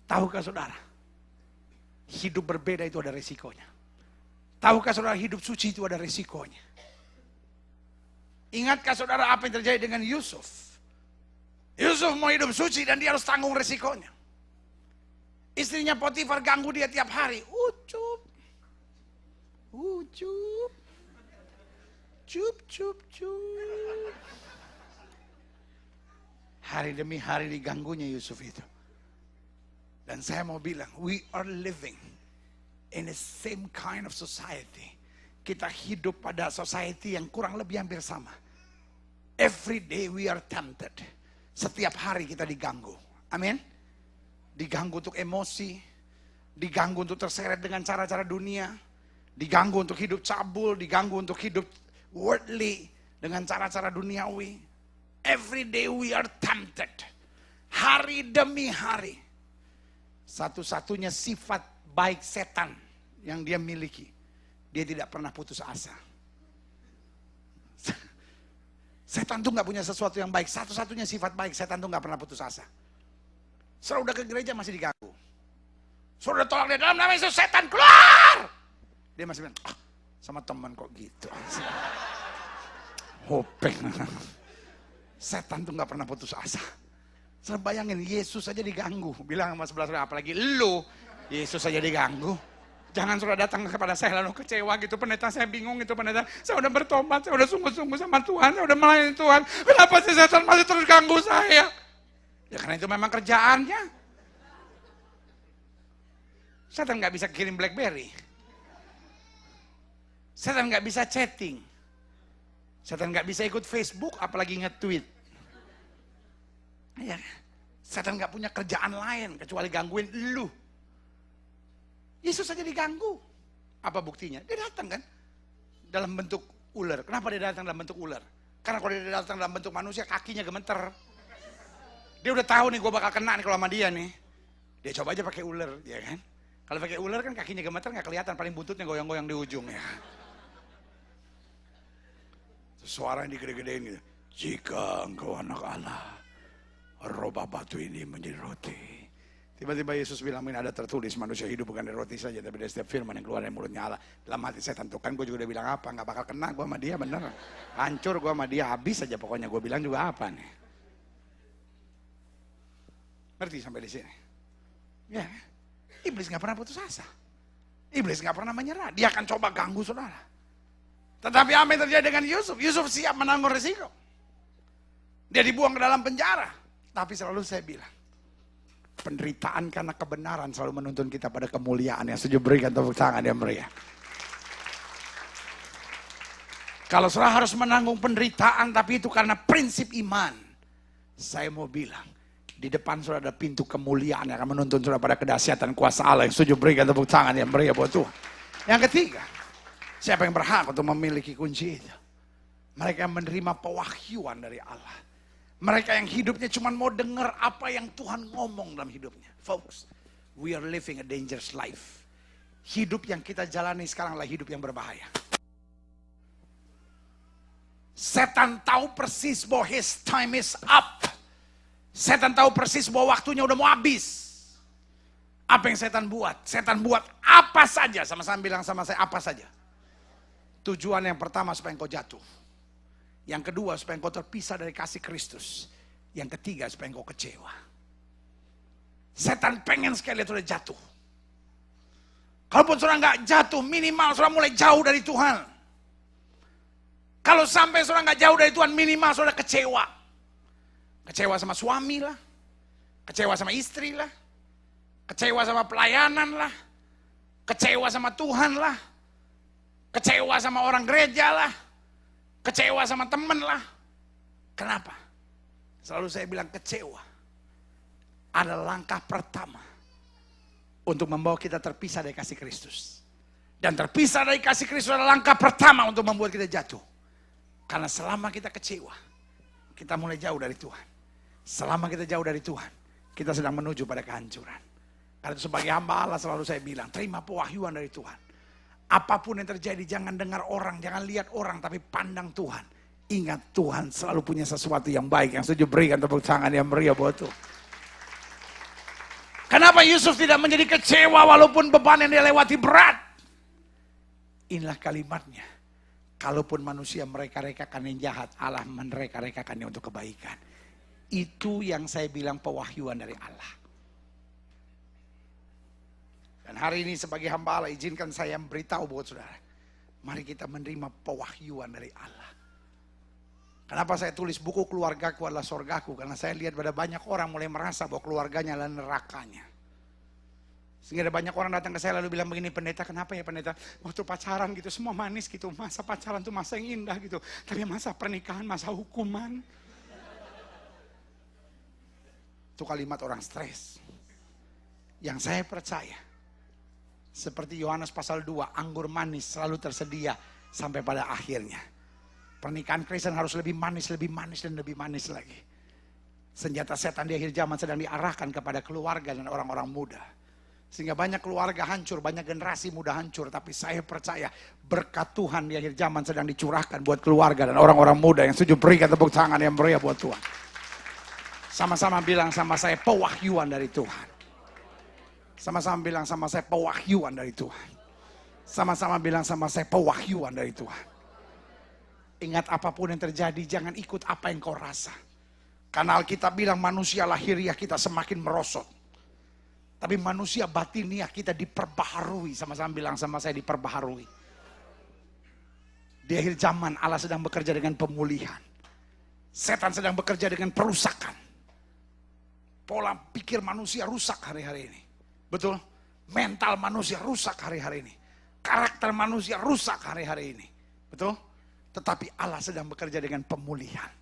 Tahukah saudara? Hidup berbeda itu ada risikonya. Tahukah saudara hidup suci itu ada risikonya? Ingatkah saudara apa yang terjadi dengan Yusuf? Yusuf mau hidup suci dan dia harus tanggung risikonya. Istrinya Potifar ganggu dia tiap hari. Ucup. Cup. Hari demi hari diganggunya Yusuf itu. Dan saya mau bilang, we are living in the same kind of society. Kita hidup pada society yang kurang lebih hampir sama. Every day we are tempted. Setiap hari kita diganggu. Amin. Diganggu untuk emosi. Diganggu untuk terseret dengan cara-cara dunia. Diganggu untuk hidup cabul. Diganggu untuk hidup worldly. Dengan cara-cara duniawi. Every day we are tempted. Hari demi hari. Satu-satunya sifat baik setan yang dia miliki. Dia tidak pernah putus asa. Setan tuh gak punya sesuatu yang baik. Satu-satunya sifat baik setan tuh gak pernah putus asa. Saudara udah ke gereja masih diganggu. Saudara udah tolak dia dalam nama Yesus, setan keluar. Dia masih bilang, sama teman kok gitu. Hopeng. Setan tuh gak pernah putus asa. Saudara bayangin, Yesus aja diganggu. Bilang sama sebelah saudara, apalagi lu, Yesus aja diganggu. Jangan saudara datang kepada saya lalu kecewa gitu. Pendeta saya bingung gitu, pendeta. Saya udah bertobat, saya udah sungguh-sungguh sama Tuhan. Saya udah melayani Tuhan. Kenapa sih setan masih terus ganggu saya? Ya karena itu memang kerjaannya. Setan gak bisa kirim BlackBerry. Setan gak bisa chatting. Setan gak bisa ikut Facebook, apalagi nge-tweet. Ya, setan gak punya kerjaan lain kecuali gangguin lu. Yesus saja diganggu. Apa buktinya? Dia datang kan dalam bentuk ular. Kenapa dia datang dalam bentuk ular? Karena kalau dia datang dalam bentuk manusia, kakinya gemeter. Dia udah tahu nih gue bakal kena nih kalau sama dia nih. Dia coba aja pakai ular, ya kan? Kalau pakai ular kan kakinya gemeter nggak kelihatan, paling buntutnya goyang-goyang di ujung ya. Suara yang digede-gedein gitu. Jika engkau anak Allah, rubah batu ini menjadi roti. Tiba-tiba Yesus bilang, ini ada tertulis, manusia hidup bukan dari roti saja, tapi dari setiap firman yang keluar dari mulutnya Allah. Dalam hati saya tentukan, gue juga udah bilang apa, gak bakal kena gue sama dia, bener. Hancur gue sama dia, habis aja pokoknya. Gue bilang juga apa nih. Ngerti sampai di sini? Ya, iblis gak pernah putus asa. Iblis gak pernah menyerah, dia akan coba ganggu saudara. Tetapi apa yang terjadi dengan Yusuf? Yusuf siap menanggung risiko. Dia dibuang ke dalam penjara. Tapi selalu saya bilang, penderitaan karena kebenaran selalu menuntun kita pada kemuliaan. Yang setuju berikan tepuk tangan yang meriah. Kalau saudara harus menanggung penderitaan, tapi itu karena prinsip iman. Saya mau bilang, Di depan sudah ada pintu kemuliaan yang akan menuntun sudah pada kedahsyatan kuasa Allah. Yang setuju berikan tepuk tangan yang meriah buat Tuhan. Yang ketiga, siapa yang berhak untuk memiliki kunci itu? Mereka yang menerima pewahyuan dari Allah. Mereka yang hidupnya cuma mau dengar apa yang Tuhan ngomong dalam hidupnya. Folks, we are living a dangerous life. Hidup yang kita jalani sekarang adalah hidup yang berbahaya. Setan tahu persis bahwa his time is up. Setan tahu persis bahwa waktunya udah mau habis. Apa yang setan buat? Setan buat apa saja. Sama-sama bilang sama saya, apa saja. Tujuan yang pertama supaya engkau jatuh. Yang kedua supaya engkau terpisah dari kasih Kristus. Yang ketiga supaya engkau kecewa. Setan pengen sekali lihat sudah jatuh. Kalaupun saudara nggak jatuh, minimal saudara mulai jauh dari Tuhan. Kalau sampai saudara nggak jauh dari Tuhan, minimal saudara kecewa. Kecewa sama suami lah, kecewa sama istri lah, kecewa sama pelayanan lah, kecewa sama Tuhan lah, kecewa sama orang gereja lah, kecewa sama temen lah. Kenapa? Selalu saya bilang kecewa adalah langkah pertama untuk membawa kita terpisah dari kasih Kristus. Dan terpisah dari kasih Kristus adalah langkah pertama untuk membuat kita jatuh. Karena selama kita kecewa, kita mulai jauh dari Tuhan. Selama kita jauh dari Tuhan, kita sedang menuju pada kehancuran. Karena itu sebagai hamba Allah selalu saya bilang, terima pewahyuan dari Tuhan. Apapun yang terjadi, jangan dengar orang, jangan lihat orang, tapi pandang Tuhan. Ingat Tuhan selalu punya sesuatu yang baik. Yang setuju berikan tepuk tangan yang meriah buat Tuhan. Kenapa Yusuf tidak menjadi kecewa walaupun beban yang dia lewati berat? Inilah kalimatnya. Kalaupun manusia mereka-rekakan yang jahat, Allah mereka-rekakannya untuk kebaikan. Itu yang saya bilang pewahyuan dari Allah. Dan hari ini sebagai hamba Allah, izinkan saya memberitahu buat saudara. Mari kita menerima pewahyuan dari Allah. Kenapa saya tulis buku Keluargaku adalah Sorgaku? Karena saya lihat pada banyak orang mulai merasa bahwa keluarganya adalah nerakanya. Sehingga ada banyak orang datang ke saya lalu bilang begini, pendeta kenapa ya pendeta? Waktu pacaran gitu semua manis gitu, masa pacaran tuh masa yang indah gitu. Tapi masa pernikahan, masa hukuman. Itu kalimat orang stres. Yang saya percaya, seperti Yohanes pasal 2, anggur manis selalu tersedia sampai pada akhirnya. Pernikahan Kristen harus lebih manis dan lebih manis lagi. Senjata setan di akhir zaman sedang diarahkan kepada keluarga dan orang-orang muda. Sehingga banyak keluarga hancur, banyak generasi muda hancur. Tapi saya percaya berkat Tuhan di akhir zaman sedang dicurahkan buat keluarga dan orang-orang muda yang setuju berikan tepuk tangan yang meriah buat Tuhan. Sama-sama bilang sama saya pewahyuan dari Tuhan. Sama-sama bilang sama saya pewahyuan dari Tuhan. Sama-sama bilang sama saya pewahyuan dari Tuhan. Ingat apapun yang terjadi jangan ikut apa yang kau rasa. Karena Alkitab bilang manusia lahiriah kita semakin merosot. Tapi manusia batiniah kita diperbaharui. Sama-sama bilang sama saya diperbaharui. Di akhir zaman Allah sedang bekerja dengan pemulihan. Setan sedang bekerja dengan perusakan. Pola pikir manusia rusak hari-hari ini. Betul? Mental manusia rusak hari-hari ini. Karakter manusia rusak hari-hari ini. Betul? Tetapi Allah sedang bekerja dengan pemulihan.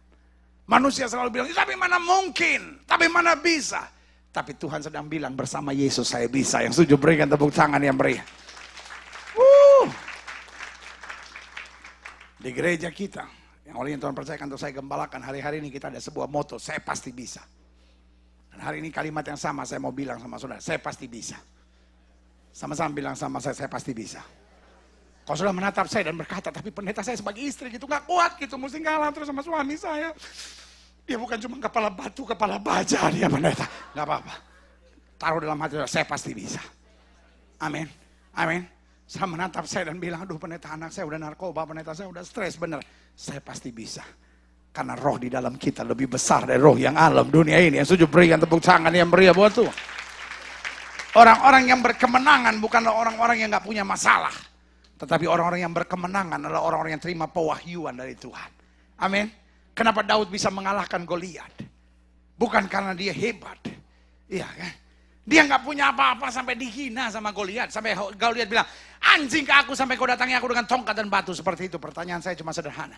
Manusia selalu bilang, tapi mana mungkin? Tapi mana bisa? Tapi Tuhan sedang bilang bersama Yesus saya bisa. Yang setuju berikan tepuk tangan yang meriah. Di gereja kita, yang oleh yang Tuhan percayakan untuk saya gembalakan, hari-hari ini kita ada sebuah moto, saya pasti bisa. Dan hari ini kalimat yang sama saya mau bilang sama saudara, saya pasti bisa. Sama-sama bilang sama saya pasti bisa. Kalau saudara menatap saya dan berkata, tapi pendeta saya sebagai istri gitu, gak kuat gitu, mesti ngalah terus sama suami saya. Dia bukan cuma kepala batu, kepala baja dia pendeta. Gak apa-apa. Taruh dalam hati saya pasti bisa. Amin. Amin. Saya menatap saya dan bilang, aduh pendeta anak saya udah narkoba, pendeta saya udah stres bener. Saya pasti bisa. Karena roh di dalam kita lebih besar dari roh yang alam dunia ini. Yang setuju berikan tepuk tangan yang meriah buat Tuhan. Orang-orang yang berkemenangan bukanlah orang-orang yang gak punya masalah. Tetapi orang-orang yang berkemenangan adalah orang-orang yang terima pewahyuan dari Tuhan. Amin. Kenapa Daud bisa mengalahkan Goliat? Bukan karena dia hebat. Iya kan? Dia nggak punya apa-apa sampai dihina sama Goliat. Sampai Goliat bilang, anjing ke aku sampai kau datangi aku dengan tongkat dan batu. Seperti itu. Pertanyaan saya cuma sederhana.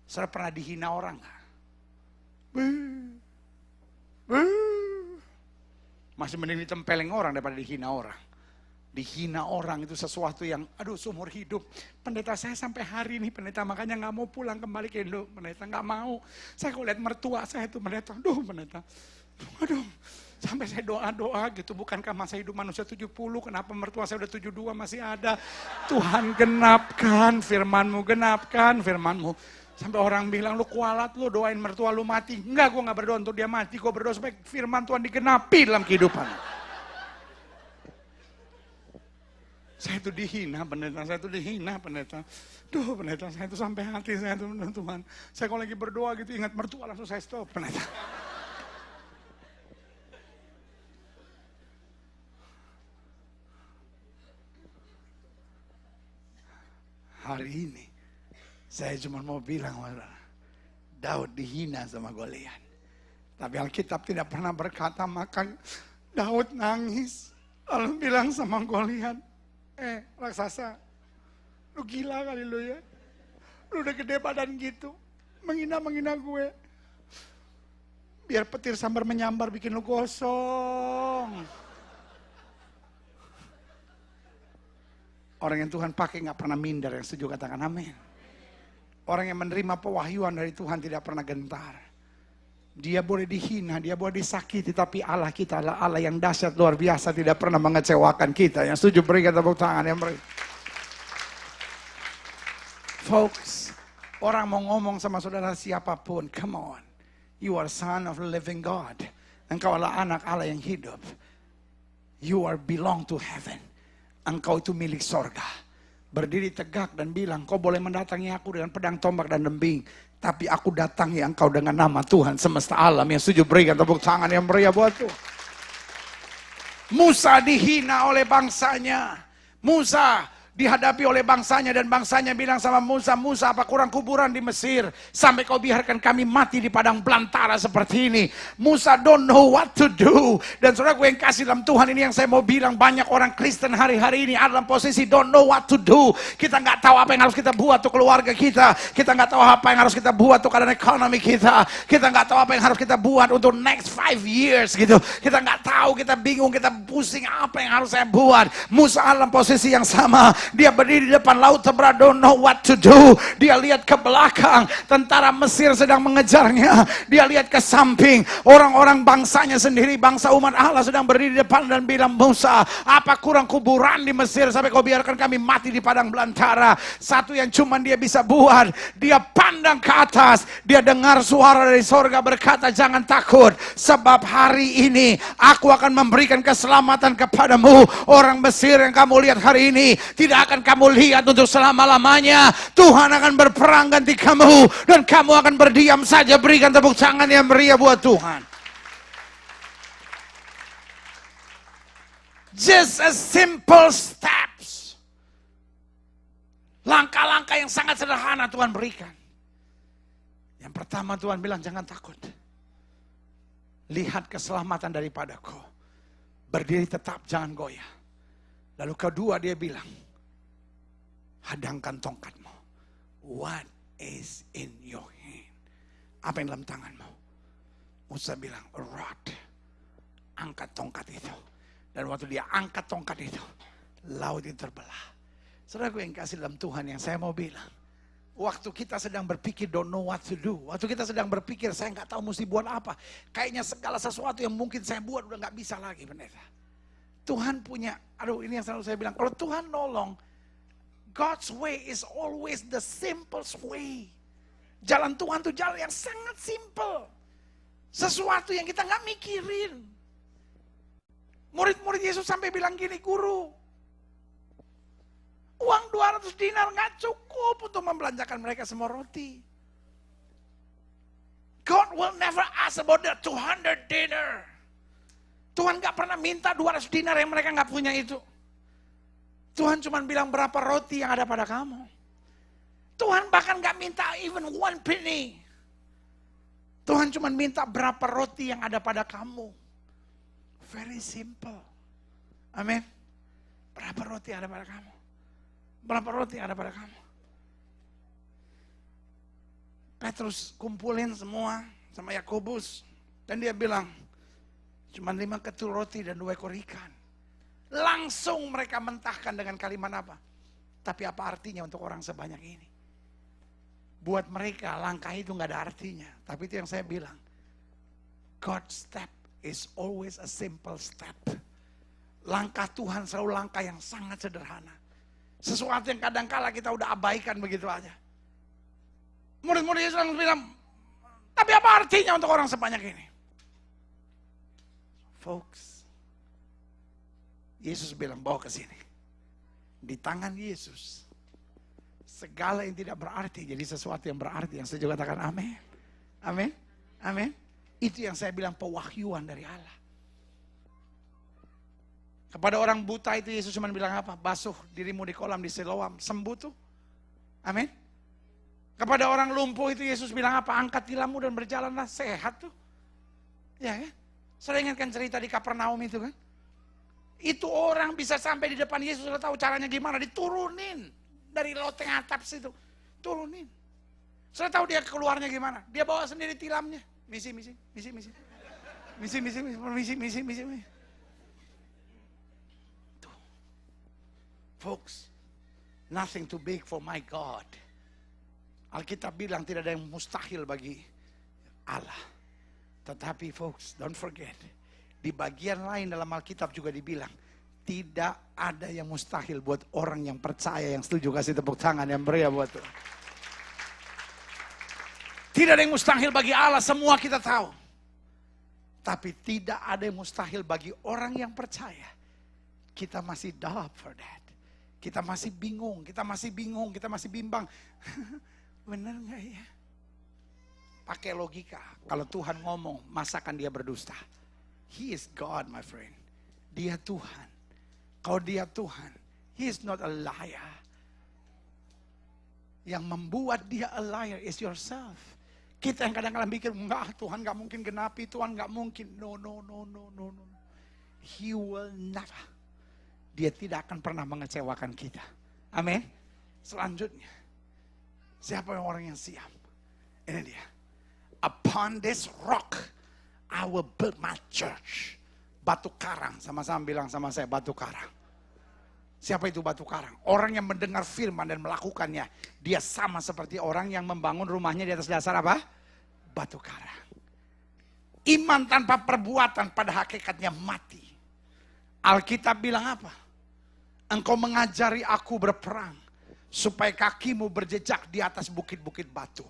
Saudara pernah dihina orang nggak? Masih mending ditempeleng orang daripada dihina orang. Dihina orang itu sesuatu yang, aduh, seumur hidup. Pendeta saya sampai hari ini, pendeta, makanya gak mau pulang kembali ke Indo. Pendeta gak mau. Saya kalau lihat mertua saya itu, pendeta, aduh pendeta. Aduh, sampai saya doa-doa gitu. Bukankah masa hidup manusia 70, kenapa mertua saya udah 72 masih ada. Tuhan genapkan, firman-Mu genapkan, firman-Mu. Sampai orang bilang, lu kualat, lu doain mertua lu mati. Enggak, gue gak berdoa untuk dia mati. Gue berdoa supaya firman Tuhan digenapi dalam kehidupan. Saya itu dihina pendeta, saya itu dihina pendeta. Duh pendeta, saya itu sampai hati saya itu, Tuhan. Saya kalau lagi berdoa gitu ingat mertua langsung saya stop pendeta. Hari ini saya cuma mau bilang, Daud dihina sama Goliat. Tapi Alkitab tidak pernah berkata, maka Daud nangis. Lalu bilang sama Goliat, raksasa, lu gila kali lu ya. Lu udah gede badan gitu, menghina gue. Biar petir sambar menyambar bikin lu gosong. Orang yang Tuhan pakai gak pernah minder, yang setuju katakan amin. Orang yang menerima pewahyuan dari Tuhan tidak pernah gentar. Dia boleh dihina, dia boleh disakiti, tapi Allah kita adalah Allah yang dahsyat luar biasa, tidak pernah mengecewakan kita. Yang setuju berikan tepuk tangan yang beri. Folks, orang mau ngomong sama saudara siapapun, come on. You are son of the living God. Engkau adalah anak Allah yang hidup. You are belong to heaven. Engkau itu milik sorga. Berdiri tegak dan bilang, kau boleh mendatangi aku dengan pedang, tombak, dan lembing. Tapi aku datangi engkau dengan nama Tuhan semesta alam. Yang setuju berikan tepuk tangan yang meriah buat Tuhan. Musa dihina oleh bangsanya. Musa dihadapi oleh bangsanya dan bangsanya bilang sama Musa, Musa apa kurang kuburan di Mesir sampai kau biarkan kami mati di padang belantara seperti ini. Musa don't know what to do. Dan saudara gue yang kasih dalam Tuhan, ini yang saya mau bilang, banyak orang Kristen hari-hari ini ada dalam posisi don't know what to do. Kita nggak tahu apa yang harus kita buat untuk keluarga kita. Kita nggak tahu apa yang harus kita buat untuk keadaan ekonomi kita. Kita nggak tahu apa yang harus kita buat untuk next 5 years gitu. Kita nggak tahu, kita bingung, kita pusing apa yang harus saya buat. Musa dalam posisi yang sama. Dia berdiri di depan laut Tebra, don't know what to do. Dia lihat ke belakang, tentara Mesir sedang mengejarnya. Dia lihat ke samping, orang-orang bangsanya sendiri, bangsa umat Allah sedang berdiri di depan dan bilang, Musa, apa kurang kuburan di Mesir sampai kau biarkan kami mati di padang belantara. Satu yang cuman dia bisa buat, dia pandang ke atas, dia dengar suara dari sorga berkata, jangan takut, sebab hari ini aku akan memberikan keselamatan kepadamu. Orang Mesir yang kamu lihat hari ini tidak akan kamu lihat untuk selama-lamanya. Tuhan akan berperang ganti kamu dan kamu akan berdiam saja. Berikan tepuk tangan yang meriah buat Tuhan. Just a simple steps. Langkah-langkah yang sangat sederhana Tuhan berikan. Yang pertama Tuhan bilang jangan takut. Lihat keselamatan daripadaku. Berdiri tetap, jangan goyah. Lalu kedua dia bilang, hadangkan tongkatmu. What is in your hand? Apa yang dalam tanganmu? Musa bilang, a rod. Angkat tongkat itu. Dan waktu dia angkat tongkat itu, laut itu terbelah. Saudaraku yang kasih dalam Tuhan, yang saya mau bilang, waktu kita sedang berpikir don't know what to do, waktu kita sedang berpikir saya nggak tahu mesti buat apa, kayaknya segala sesuatu yang mungkin saya buat udah nggak bisa lagi, pendeta. Tuhan punya, ini yang selalu saya bilang, kalau Tuhan nolong, God's way is always the simplest way. Jalan Tuhan itu jalan yang sangat simple. Sesuatu yang kita nggak mikirin. Murid-murid Yesus sampai bilang gini, guru, uang 200 dinar nggak cukup untuk membelanjakan mereka semua roti. God will never ask about the 200 dinar. Tuhan nggak pernah minta 200 dinar yang mereka nggak punya itu. Tuhan cuma bilang berapa roti yang ada pada kamu. Tuhan bahkan gak minta even 1 penny. Tuhan cuma minta berapa roti yang ada pada kamu. Very simple. Amin. Berapa roti yang ada pada kamu? Berapa roti yang ada pada kamu? Petrus kumpulin semua sama Yakobus. Dan dia bilang, Cuma 5 ketul roti dan 2 ekor ikan. Langsung mereka mentahkan dengan kalimat apa? Tapi apa artinya untuk orang sebanyak ini? Buat mereka langkah itu gak ada artinya. Tapi itu yang saya bilang. God's step is always a simple step. Langkah Tuhan selalu langkah yang sangat sederhana. Sesuatu yang kadangkala kita udah abaikan begitu aja. Murid-murid Yesus langsung bilang, tapi apa artinya untuk orang sebanyak ini? Folks, Yesus bilang bawa ke sini. Di tangan Yesus, segala yang tidak berarti jadi sesuatu yang berarti. Yang saya juga katakan amin. Amin. Amin. Itu yang saya bilang pewahyuan dari Allah. Kepada orang buta itu Yesus cuma bilang apa? Basuh dirimu di kolam di Siloam, sembuh tuh. Amin. Kepada orang lumpuh itu Yesus bilang apa? Angkat tilammu dan berjalanlah, sehat tuh. Ya kan? Saya ingatkan cerita di Kapernaum itu kan. Itu orang bisa sampai di depan Yesus, sudah tahu caranya gimana, diturunin dari loteng atap situ. Turunin. Sudah tahu dia keluarnya gimana. Dia bawa sendiri tilamnya. Misi. Tuh. Folks, nothing too big for my God. Alkitab bilang tidak ada yang mustahil bagi Allah. Tetapi folks, don't forget, di bagian lain dalam Alkitab juga dibilang, tidak ada yang mustahil buat orang yang percaya, yang setuju. Kasih tepuk tangan yang meriah buat Tuhan. Tidak ada yang mustahil bagi Allah, semua kita tahu. Tapi tidak ada yang mustahil bagi orang yang percaya. Kita masih doubt for that. Kita masih bingung, kita masih bimbang. Benar gak ya? Pakai logika. Kalau Tuhan ngomong, masakan dia berdusta? He is God, my friend. Dia Tuhan. Kalau dia Tuhan, He is not a liar. Yang membuat dia a liar is yourself. Kita yang kadang-kadang mikir, enggak, Tuhan gak mungkin genapi, Tuhan gak mungkin. No. He will never. Dia tidak akan pernah mengecewakan kita. Amin. Selanjutnya, siapa yang orang yang siap? Ini dia. Upon this rock, I will build my church. Batu karang, sama-sama bilang sama saya, batu karang. Siapa itu batu karang? Orang yang mendengar firman dan melakukannya. Dia sama seperti orang yang membangun rumahnya di atas dasar apa? Batu karang. Iman tanpa perbuatan pada hakikatnya mati. Alkitab bilang apa? Engkau mengajari aku berperang, supaya kakimu berjejak di atas bukit-bukit batu.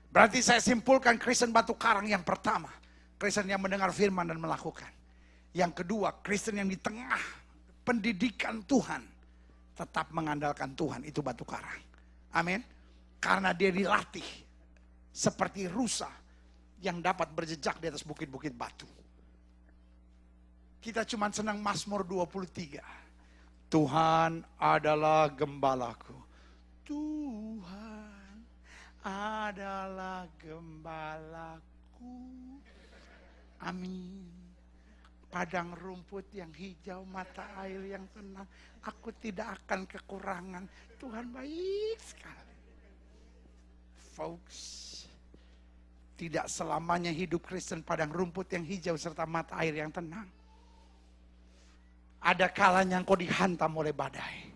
Berarti saya simpulkan Kristen batu karang yang pertama. Kristen yang mendengar firman dan melakukan. Yang kedua, Kristen yang di tengah pendidikan Tuhan, tetap mengandalkan Tuhan, itu batu karang. Amin. Karena dia dilatih seperti rusa yang dapat berjejak di atas bukit-bukit batu. Kita cuma senang Mazmur 23. Tuhan adalah gembalaku. Tuhan adalah gembalaku. Amin. Padang rumput yang hijau, mata air yang tenang. Aku tidak akan kekurangan. Tuhan baik sekali. Folks, tidak selamanya hidup Kristen padang rumput yang hijau serta mata air yang tenang. Ada kalanya engkau dihantam oleh badai.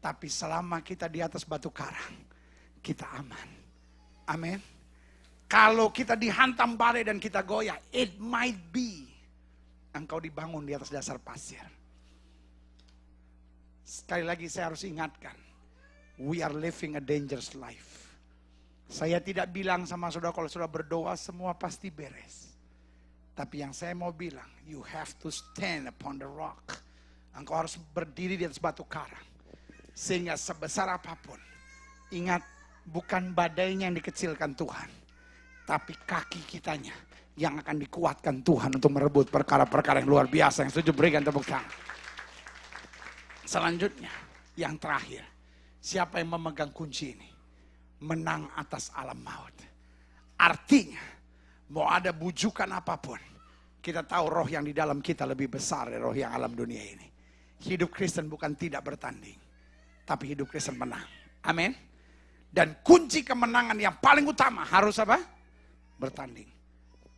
Tapi selama kita di atas batu karang, kita aman. Amin. Kalau kita dihantam badai dan kita goyah, it might be engkau dibangun di atas dasar pasir. Sekali lagi saya harus ingatkan, we are living a dangerous life. Saya tidak bilang sama saudara kalau saudara berdoa semua pasti beres. Tapi yang saya mau bilang, you have to stand upon the rock. Engkau harus berdiri di atas batu karang. Sehingga sebesar apapun, ingat bukan badainya yang dikecilkan Tuhan, tapi kaki kitanya yang akan dikuatkan Tuhan untuk merebut perkara-perkara yang luar biasa. Yang setuju berikan tepuk tangan. Selanjutnya, yang terakhir, siapa yang memegang kunci ini? Menang atas alam maut. Artinya, mau ada bujukan apapun, kita tahu roh yang di dalam kita lebih besar dari roh yang alam dunia ini. Hidup Kristen bukan tidak bertanding, tapi hidup Kristen menang. Amin. Dan kunci kemenangan yang paling utama harus apa? Bertanding.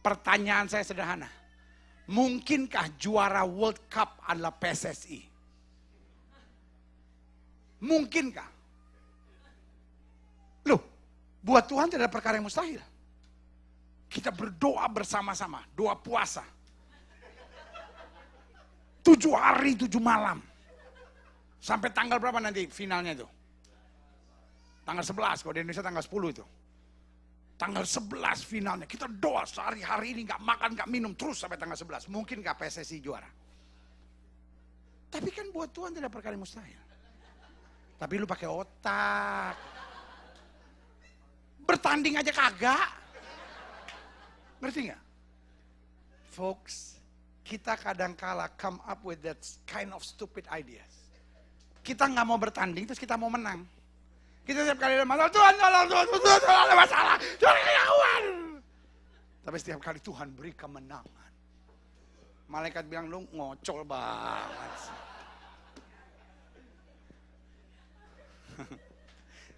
Pertanyaan saya sederhana. Mungkinkah juara World Cup adalah PSSI? Mungkinkah? Loh, buat Tuhan tidak ada perkara yang mustahil. Kita berdoa bersama-sama, doa puasa. 7 hari, 7 malam. Sampai tanggal berapa nanti finalnya itu? Tanggal 11, kalau di Indonesia tanggal 10 itu. Tanggal 11 finalnya, kita doa sehari-hari ini gak makan, gak minum, terus sampai tanggal 11. Mungkin gak PSSI juara? Tapi kan buat Tuhan tidak perkara yang mustahil. Tapi lu pakai otak. Bertanding aja kagak. Ngerti gak? Folks, kita kadang-kala come up with that kind of stupid ideas. Kita gak mau bertanding, terus kita mau menang. Kita setiap kali ada masalah, Tuhan tolong, Tuhan ada masalah, Tuhan kelawan. Tapi setiap kali Tuhan beri kemenangan. Malaikat bilang, lu ngocol banget.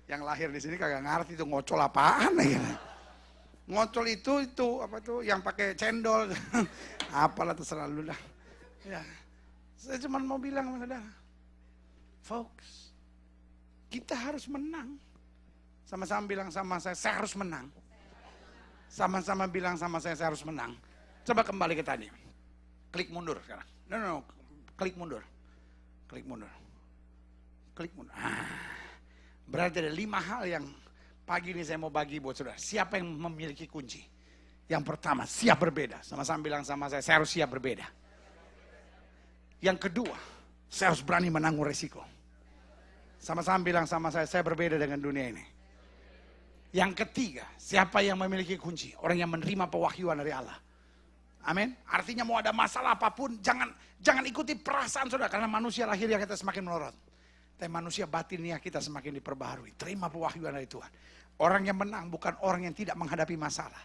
Yang lahir di sini kagak ngerti itu ngocol apaan ya. Ngocol itu apa tuh yang pakai cendol. Apalah terserah lu dah. Ya. Saya cuma mau bilang sama saudara. Folks, kita harus menang. Sama-sama bilang sama saya harus menang. Sama-sama bilang sama saya harus menang. Coba kembali ke tadi. Klik mundur sekarang. No, klik mundur. Klik mundur. Klik mundur. Berarti ada 5 hal yang pagi ini saya mau bagi buat saudara. Siapa yang memiliki kunci? Yang pertama, siap berbeda. Sama-sama bilang sama saya harus siap berbeda. Yang kedua, saya harus berani menanggung resiko. Sama-sama bilang sama saya berbeda dengan dunia ini. Yang ketiga, siapa yang memiliki kunci? Orang yang menerima pewahyuan dari Allah. Amin. Artinya mau ada masalah apapun, jangan ikuti perasaan saudara. Karena manusia lahiriah kita semakin melorot. Tapi manusia batiniah kita semakin diperbaharui. Terima pewahyuan dari Tuhan. Orang yang menang bukan orang yang tidak menghadapi masalah.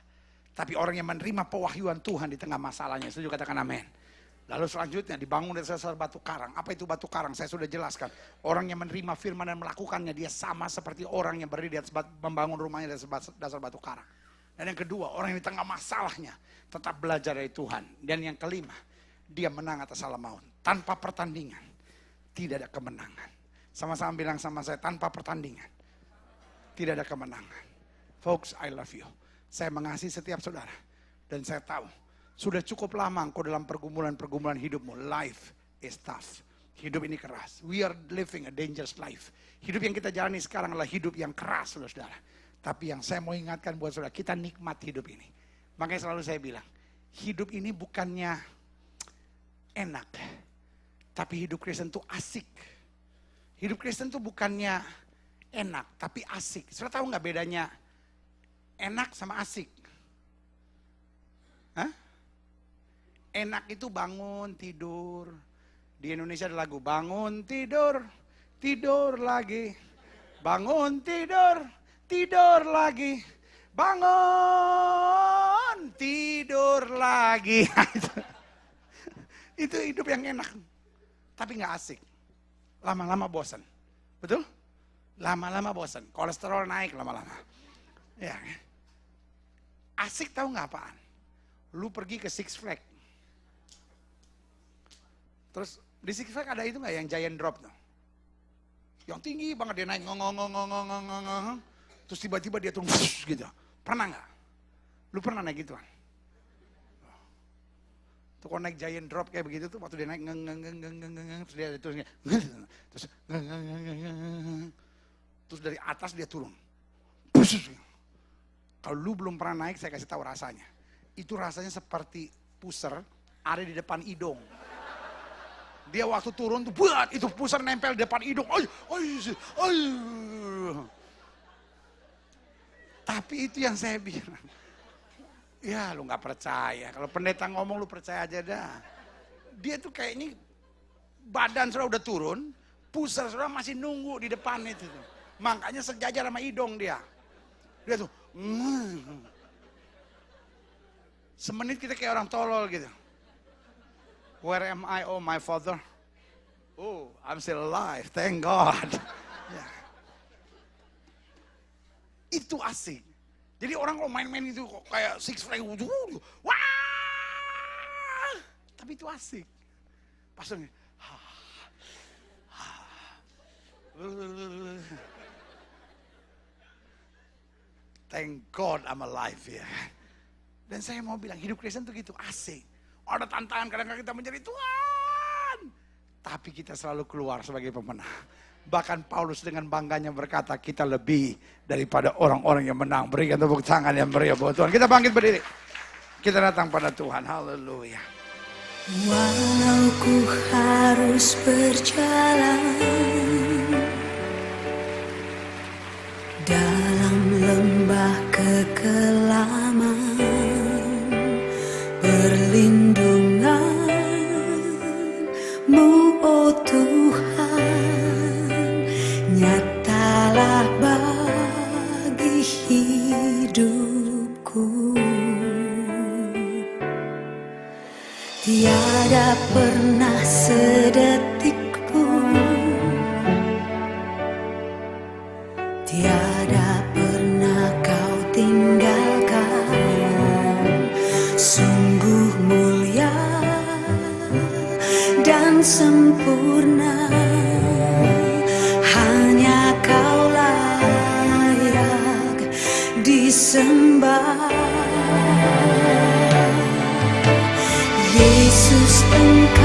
Tapi orang yang menerima pewahyuan Tuhan di tengah masalahnya. Setuju katakan amin. Lalu selanjutnya dibangun dari dasar batu karang. Apa itu batu karang? Saya sudah jelaskan. Orang yang menerima firman dan melakukannya, dia sama seperti orang yang berdiri di atas membangun rumahnya dari dasar batu karang. Dan yang kedua, orang yang di tengah masalahnya tetap belajar dari Tuhan. Dan yang kelima, dia menang atas alam maut. Tanpa pertandingan, tidak ada kemenangan. Sama-sama bilang sama saya, tanpa pertandingan, tidak ada kemenangan. Folks, I love you. Saya mengasihi setiap saudara. Dan saya tahu, sudah cukup lama engkau dalam pergumulan-pergumulan hidupmu. Life is tough. Hidup ini keras. We are living a dangerous life. Hidup yang kita jalani sekarang adalah hidup yang keras, saudara. Tapi yang saya mau ingatkan buat saudara, kita nikmat hidup ini. Makanya selalu saya bilang, hidup ini bukannya enak. Tapi hidup Kristen itu asik. Hidup Kristen itu bukannya enak, tapi asik. Saudara tahu nggak bedanya enak sama asik? Hah? Enak itu bangun, tidur. Di Indonesia ada lagu, bangun, tidur, tidur lagi. Bangun, tidur, tidur lagi. Bangun, tidur lagi. Itu hidup yang enak, tapi nggak asik. Lama-lama bosan. Betul? Lama-lama bosan. Kolesterol naik lama-lama. Ya. Asik tahu nggak apaan? Lu pergi ke Six Flags. Terus di Six Flags ada itu nggak yang giant drop tuh? Yang tinggi banget dia naik ngong. Terus tiba-tiba dia turun gitu. Pernah nggak? Lu pernah naik gituan? Tuh kalau naik giant drop kayak begitu tuh waktu dia naik terus dia turun terus dari atas dia turun. Kalau lu belum pernah naik saya kasih tahu rasanya. Itu rasanya seperti puser ada di depan hidung. Dia waktu turun tuh buat itu puser nempel di depan hidung. Tapi itu yang saya bilang. Ya lu gak percaya. Kalau pendeta ngomong lu percaya aja dah. Dia tuh kayaknya badan sudah udah turun. Pusar sudah masih nunggu di depan itu. Makanya sejajar sama hidung dia. Dia tuh. Semenit kita kayak orang tolol gitu. Where am I, oh my father? Oh, I'm still alive, thank God. Ya. Itu asik. Jadi orang kalau main-main itu kayak Six Flags, wah, Tapi itu asik. Pastornya, thank God I'm alive ya. Dan saya mau bilang hidup Kristen tuh gitu, asik. Ada tantangan kadang-kadang kita menjadi Tuhan. Tapi kita selalu keluar sebagai pemenang. Bahkan Paulus dengan bangganya berkata, kita lebih daripada orang-orang yang menang. Berikan tepuk tangan yang meriah buat Tuhan. Kita bangkit berdiri. Kita datang pada Tuhan. Haleluya. Walau ku harus berjalan dalam lembah kekelaman, perlindungan-Mu, oh Tuhan, nyatalah bagi hidupku. Tiada pernah sedetik pun, tiada pernah Kau tinggalkan. Sungguh mulia dan sempurna, hanya Kau layak disembah. Yesus, Engkau